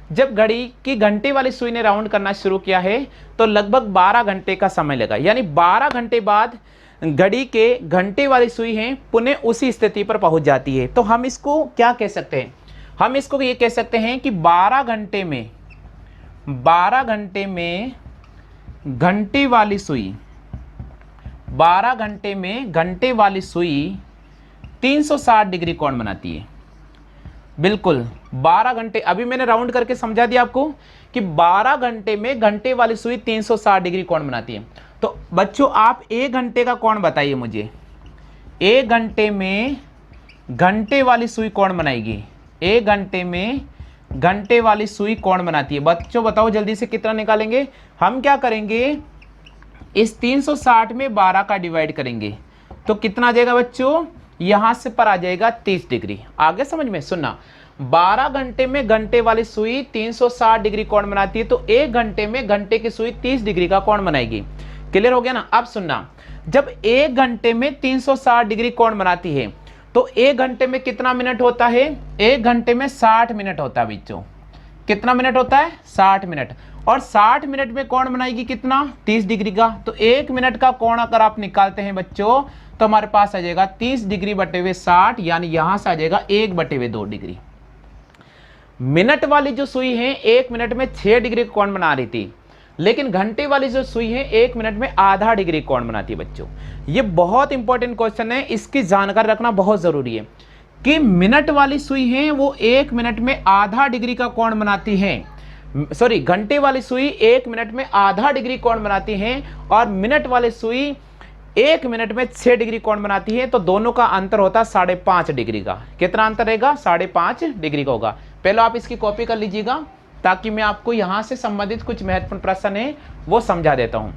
जब घड़ी की घंटे वाली सुई ने राउंड करना शुरू किया है तो लगभग 12 घंटे का समय लगा, यानी 12 घंटे बाद घड़ी के घंटे वाली सुई है पुनः उसी स्थिति पर पहुंच जाती है। तो हम इसको क्या कह सकते हैं, हम इसको ये कह सकते हैं कि 12 घंटे में घंटे वाली सुई 12 घंटे में घंटे वाली सुई 360 डिग्री कोण बनाती है। बिल्कुल 12 घंटे, अभी मैंने राउंड करके समझा दिया आपको कि 12 घंटे में घंटे वाली सुई 360 डिग्री कोण बनाती है। तो बच्चों आप 1 घंटे का कोण बताइए मुझे, 1 घंटे में घंटे वाली सुई कोण बनाएगी, 1 घंटे में घंटे वाली सुई कोण बनाती है। बच्चों बताओ जल्दी से कितना निकालेंगे। हम क्या करेंगे, इस 360 में 12 का डिवाइड करेंगे तो कितना आ जाएगा बच्चों, यहां से पर आ जाएगा 30 डिग्री। आगे समझ में, सुनना 12 घंटे में घंटे वाली सुई 360 डिग्री कोण बनाती है, तो 1 घंटे में घंटे की सुई 30 डिग्री का कोण बनाएगी। क्लियर हो गया ना। अब सुनना, जब 1 घंटे में 360 डिग्री कोण बनाती है तो 1 घंटे में कितना मिनट होता है, 1 घंटे में 60 मिनट होता है बच्चों। कितना मिनट होता है, 60 मिनट। और 60 मिनट में कोण बनाएगी कितना, 30 डिग्री का। तो 1 मिनट का कोण अगर आप निकालते हैं बच्चों तो हमारे पास आ जाएगा 30 डिग्री बटे हुए 60, यानी यहां से आ जाएगा 1 बटे हुए 2 डिग्री। मिनट वाली जो सुई है 1 मिनट में 6 डिग्री कोण बना रही थी, लेकिन घंटे वाली जो सुई है 1 मिनट में आधा डिग्री कोण बनाती है। बच्चों ये बहुत इंपॉर्टेंट क्वेश्चन है, इसकी जानकारी रखना बहुत जरूरी है कि मिनट वाली सुई है वो 1 मिनट में आधा डिग्री का कोण बनाती है, सॉरी घंटे वाली सुई 1 मिनट में आधा डिग्री कोण बनाती है और मिनट वाली सुई 1 मिनट में 6 डिग्री कोण बनाती है। तो दोनों का अंतर होता है 5.5 डिग्री का। कितना अंतर रहेगा, 5.5 डिग्री का होगा। पहले आप इसकी कॉपी कर लीजिएगा ताकि मैं आपको यहां से संबंधित कुछ महत्वपूर्ण प्रश्न है वो समझा देता हूं।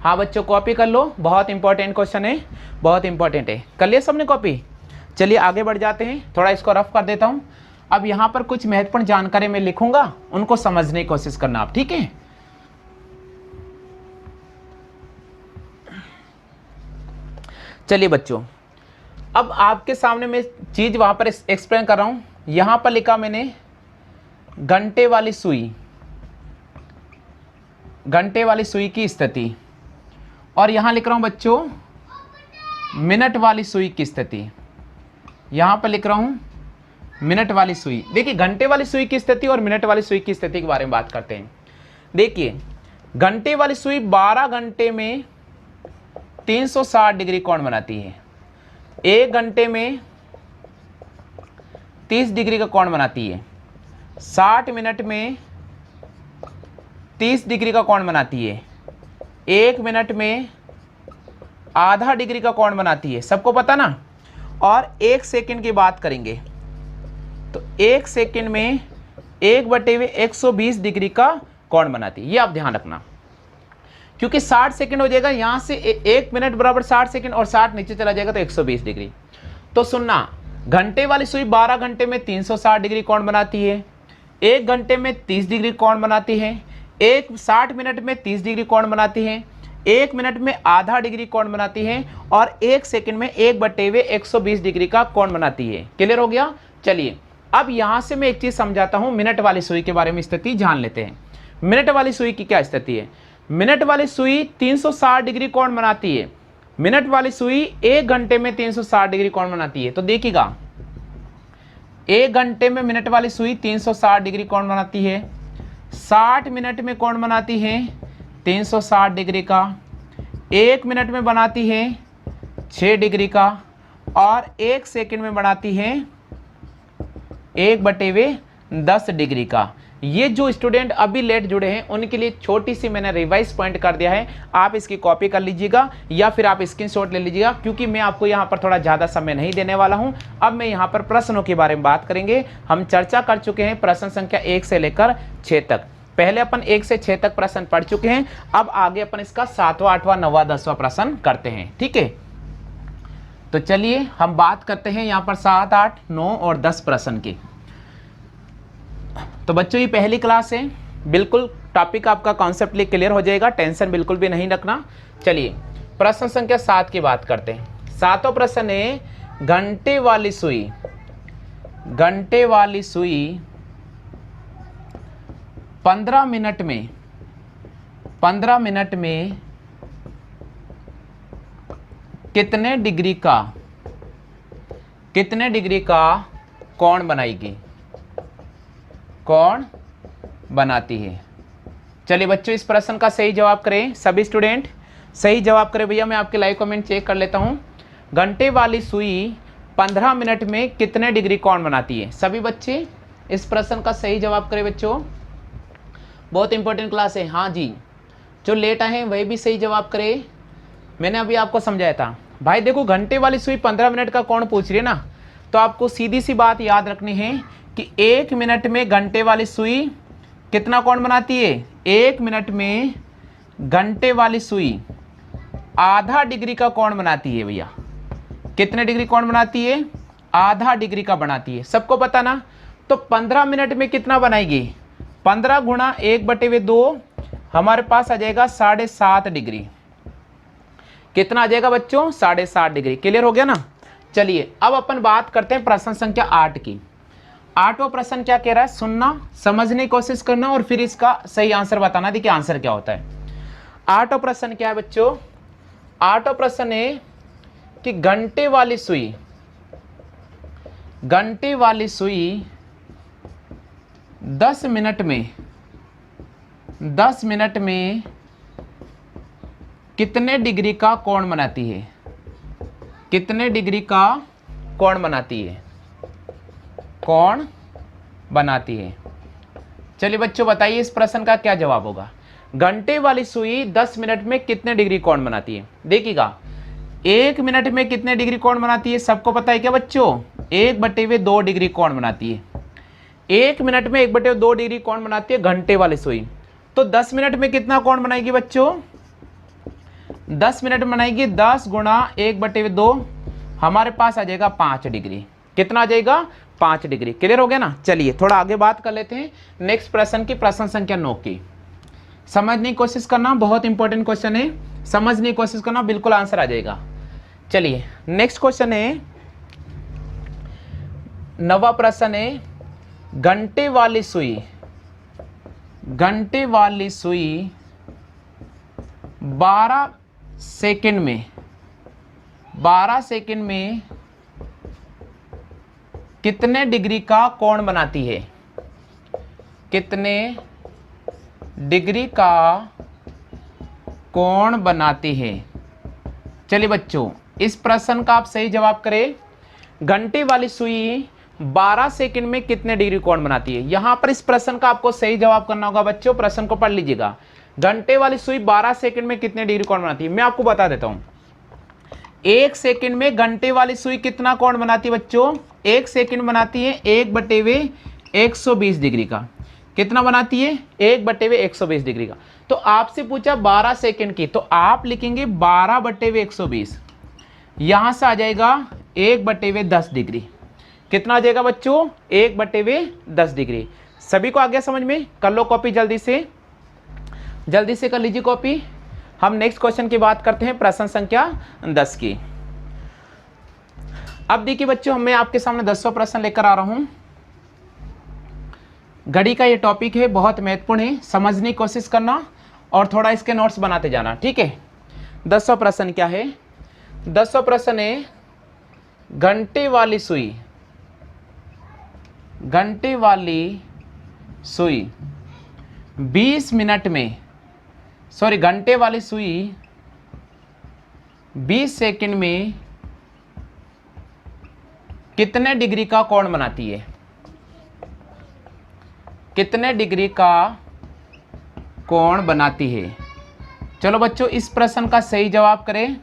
हाँ बच्चों कॉपी कर लो, बहुत इंपॉर्टेंट क्वेश्चन है, बहुत इंपॉर्टेंट है। कर लिया सबने कॉपी। चलिए आगे बढ़ जाते हैं, थोड़ा इसको रफ कर देता हूं। अब यहां पर कुछ महत्वपूर्ण जानकारी मैं लिखूंगा, उनको समझने की कोशिश करना आप, ठीक है। चलिए बच्चों, अब आपके सामने मैं चीज वहां पर एक्सप्लेन कर रहा हूं। यहां पर लिखा मैंने घंटे वाली सुई, घंटे वाली सुई की स्थिति, और यहां लिख रहा हूं बच्चों मिनट वाली सुई की स्थिति। यहां पर लिख रहा हूं मिनट वाली सुई। देखिए घंटे वाली सुई की स्थिति और मिनट वाली सुई की स्थिति के बारे में बात करते हैं। देखिए घंटे वाली सुई 12 घंटे में 360 डिग्री कोण बनाती है, 1 घंटे में 30 डिग्री का कोण बनाती है, 60 मिनट में 30 डिग्री का कोण बनाती है, 1 मिनट में आधा डिग्री का कोण बनाती है, सबको पता ना। और 1 सेकंड की बात करेंगे तो 1 सेकंड में 1/120 डिग्री का कोण बनाती है। ये आप ध्यान रखना, क्योंकि 60 सेकंड हो जाएगा, यहां से 1 मिनट बराबर 60 सेकंड और 60 नीचे चला जाएगा तो 120 डिग्री। तो सुनना, घंटे वाली सुई 12 घंटे में 360 डिग्री कोण बनाती है, 1 घंटे में 30 डिग्री कोण बनाती है, 60 मिनट में 30 डिग्री कोण बनाती है, 1 मिनट में आधा डिग्री कोण बनाती है और 1 सेकंड में 1/120 डिग्री का कोण बनाती है। क्लियर हो गया। चलिए अब यहां से मैं एक चीज समझाता हूं, मिनट वाली सुई के बारे में स्थिति जान लेते हैं। मिनट वाली सुई की क्या स्थिति है। मिनट वाली सुई 360 डिग्री कोण बनाती है, मिनट वाली सुई 1 घंटे में 360 डिग्री कोण बनाती है। तो देखिएगा 1 घंटे में मिनट वाली सुई 360 डिग्री कोण बनाती है, 60 मिनट में कोण बनाती है 360 डिग्री का, 1 मिनट में बनाती है 6 डिग्री का और 1 सेकंड में बनाती है 1/10 डिग्री का। ये जो स्टूडेंट अभी लेट जुड़े हैं उनके लिए छोटी सी मैंने रिवाइज पॉइंट कर दिया है, आप इसकी कॉपी कर लीजिएगा या फिर आप स्क्रीनशॉट ले लीजिएगा, क्योंकि मैं आपको यहाँ पर थोड़ा ज़्यादा समय नहीं देने वाला हूँ। अब मैं यहाँ पर प्रश्नों के बारे में बात करेंगे। हम चर्चा कर चुके हैं प्रश्न संख्या 1 से लेकर 6 तक। पहले अपन 1 से 6 तक प्रश्न पढ़ चुके हैं, अब आगे अपन इसका 7वां 8वां 9वां 10वां प्रश्न करते हैं, ठीक है। तो चलिए हम बात करते हैं यहाँ पर 7, 8, 9 और 10 प्रश्न की। तो बच्चों ये पहली क्लास है, बिल्कुल टॉपिक आपका कॉन्सेप्टली क्लियर हो जाएगा, टेंशन बिल्कुल भी नहीं रखना। चलिए प्रश्न संख्या 7 की बात करते हैं। 7वां प्रश्न है घंटे वाली सुई, घंटे वाली सुई 15 मिनट में 15 मिनट में कितने डिग्री का कोण बनाएगी, कोण बनाती है। चलिए बच्चों, इस प्रश्न का सही जवाब करें सभी स्टूडेंट, सही जवाब करें भैया। मैं आपके लाइव कमेंट चेक कर लेता हूं। घंटे वाली सुई 15 मिनट में कितने डिग्री कोण बनाती है। सभी बच्चे इस प्रश्न का सही जवाब करें बच्चों, बहुत इंपॉर्टेंट क्लास है। हाँ जी, जो लेट आए हैं वही भी सही जवाब करे। मैंने अभी आपको समझाया था भाई, देखो घंटे वाली सुई 15 मिनट का कोण पूछ रही है ना, तो आपको सीधी सी बात याद रखनी है कि 1 मिनट में घंटे वाली सुई कितना कोण बनाती है। 1 मिनट में घंटे वाली सुई आधा डिग्री का कोण बनाती है भैया। कितने डिग्री कोण बनाती है, आधा डिग्री का बनाती है, सबको पता ना। तो 15 मिनट में कितना बनाएगी, 15 गुणा 1/2 हमारे पास आ जाएगा 7.5 डिग्री। कितना आ जाएगा बच्चों, 7.5 डिग्री। क्लियर हो गया ना। चलिए अब अपन बात करते हैं प्रश्न संख्या 8 की। 8वां प्रश्न क्या कह रहा है, सुनना, समझने की कोशिश करना और फिर इसका सही आंसर बताना। देखिए आंसर क्या होता है। 8वां प्रश्न क्या है बच्चों, 8वां प्रश्न है कि घंटे वाली सुई 10 मिनट में कितने डिग्री का कोण बनाती है। कितने डिग्री का कोण बनाती है, कोण बनाती है। चलिए बच्चों बताइए इस प्रश्न का क्या जवाब होगा। घंटे वाली सुई 10 मिनट में कितने डिग्री कोण बनाती है। देखिएगा 1 मिनट में कितने डिग्री कोण बनाती है, सबको पता है क्या बच्चों, 1/2 डिग्री कोण बनाती है। 1 मिनट में 1/2 डिग्री कोण बनाती है घंटे वाली सुई। तो 10 मिनट में कितना कोण बनाएगी बच्चों, 10 मिनट में बनाएगी 10 गुणा 1/2, हमारे पास आ जाएगा 5 डिग्री। कितना आ जाएगा, 5 डिग्री। क्लियर हो गया ना। चलिए थोड़ा आगे बात कर लेते हैं नेक्स्ट प्रश्न की, प्रश्न संख्या 9 की। समझने की कोशिश करना, बहुत इंपॉर्टेंट क्वेश्चन है, समझने की कोशिश करना, बिल्कुल आंसर आ जाएगा। चलिए नेक्स्ट क्वेश्चन है, 9वां प्रश्न है, घंटे वाली सुई 12 सेकंड में कितने डिग्री का कोण बनाती है। कितने डिग्री का कोण बनाती है। चलिए बच्चों इस प्रश्न का आप सही जवाब करें। घंटे वाली सुई 12 सेकंड में कितने डिग्री कोण बनाती है। यहां पर इस प्रश्न का आपको सही जवाब करना होगा बच्चों, प्रश्न को पढ़ लीजिएगा। घंटे वाली सुई 12 सेकंड में कितने डिग्री कोण बनाती है, मैं आपको बता देता हूं। 1 सेकंड में घंटे वाली सुई कितना कोण बनाती है बच्चों, 1 सेकंड बनाती है 1/120 डिग्री का। कितना बनाती है, 1/120 डिग्री का। तो आपसे पूछा 12 सेकंड की, तो आप लिखेंगे 12/120, यहां से आ जाएगा 1/10 डिग्री। कितना आ जाएगा बच्चों, 1/10 डिग्री। सभी को आ गया समझ में। कर लो कॉपी, जल्दी से कर लीजिए कॉपी। हम नेक्स्ट क्वेश्चन की बात करते हैं, प्रश्न संख्या 10 की। अब देखिए बच्चों, मैं आपके सामने 10वां प्रश्न लेकर आ रहा हूं। घड़ी का ये टॉपिक है, बहुत महत्वपूर्ण है, समझने की कोशिश करना और थोड़ा इसके नोट्स बनाते जाना, ठीक है। 10वां प्रश्न क्या है, 10वां प्रश्न है, घंटे वाली सुई 20 मिनट में, सॉरी घंटे वाली सुई 20 सेकंड में कितने डिग्री का कोण बनाती है। कितने डिग्री का कोण बनाती है। चलो बच्चों इस प्रश्न का सही जवाब करें।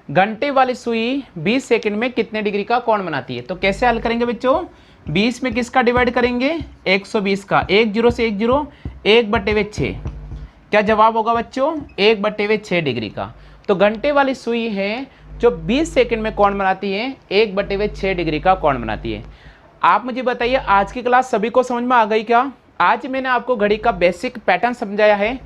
घंटे वाली सुई 20 सेकंड में कितने डिग्री का कोण बनाती है। तो कैसे हल करेंगे बच्चों, 20 में किसका डिवाइड करेंगे, 120 का। 1 0 से 1 0, 1/6। क्या जवाब होगा बच्चों, 1/6 डिग्री का। तो घंटे वाली सुई है जो 20 सेकंड में कोण बनाती है, 1/6 डिग्री का कोण बनाती है। आप मुझे बताइए आज की क्लास सभी को समझ में आ गई क्या। आज मैंने आपको घड़ी का बेसिक पैटर्न समझाया है।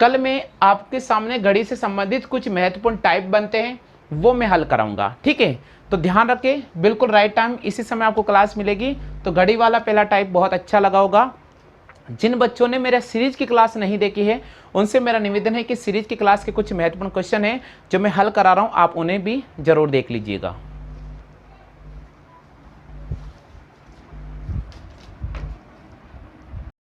कल मैं आपके सामने घड़ी से संबंधित कुछ महत्वपूर्ण टाइप बनते हैं वो मैं हल कराऊंगा, ठीक है। तो ध्यान रखें, बिल्कुल राइट टाइम इसी समय आपको क्लास मिलेगी। तो घड़ी वाला पहला टाइप बहुत अच्छा लगा होगा, जिन बच्चों ने मेरा सीरीज की क्लास नहीं देखी है उनसे मेरा निवेदन है कि सीरीज की क्लास के कुछ महत्वपूर्ण क्वेश्चन हैं जो मैं हल करा रहा हूँ, आप उन्हें भी जरूर देख लीजिएगा।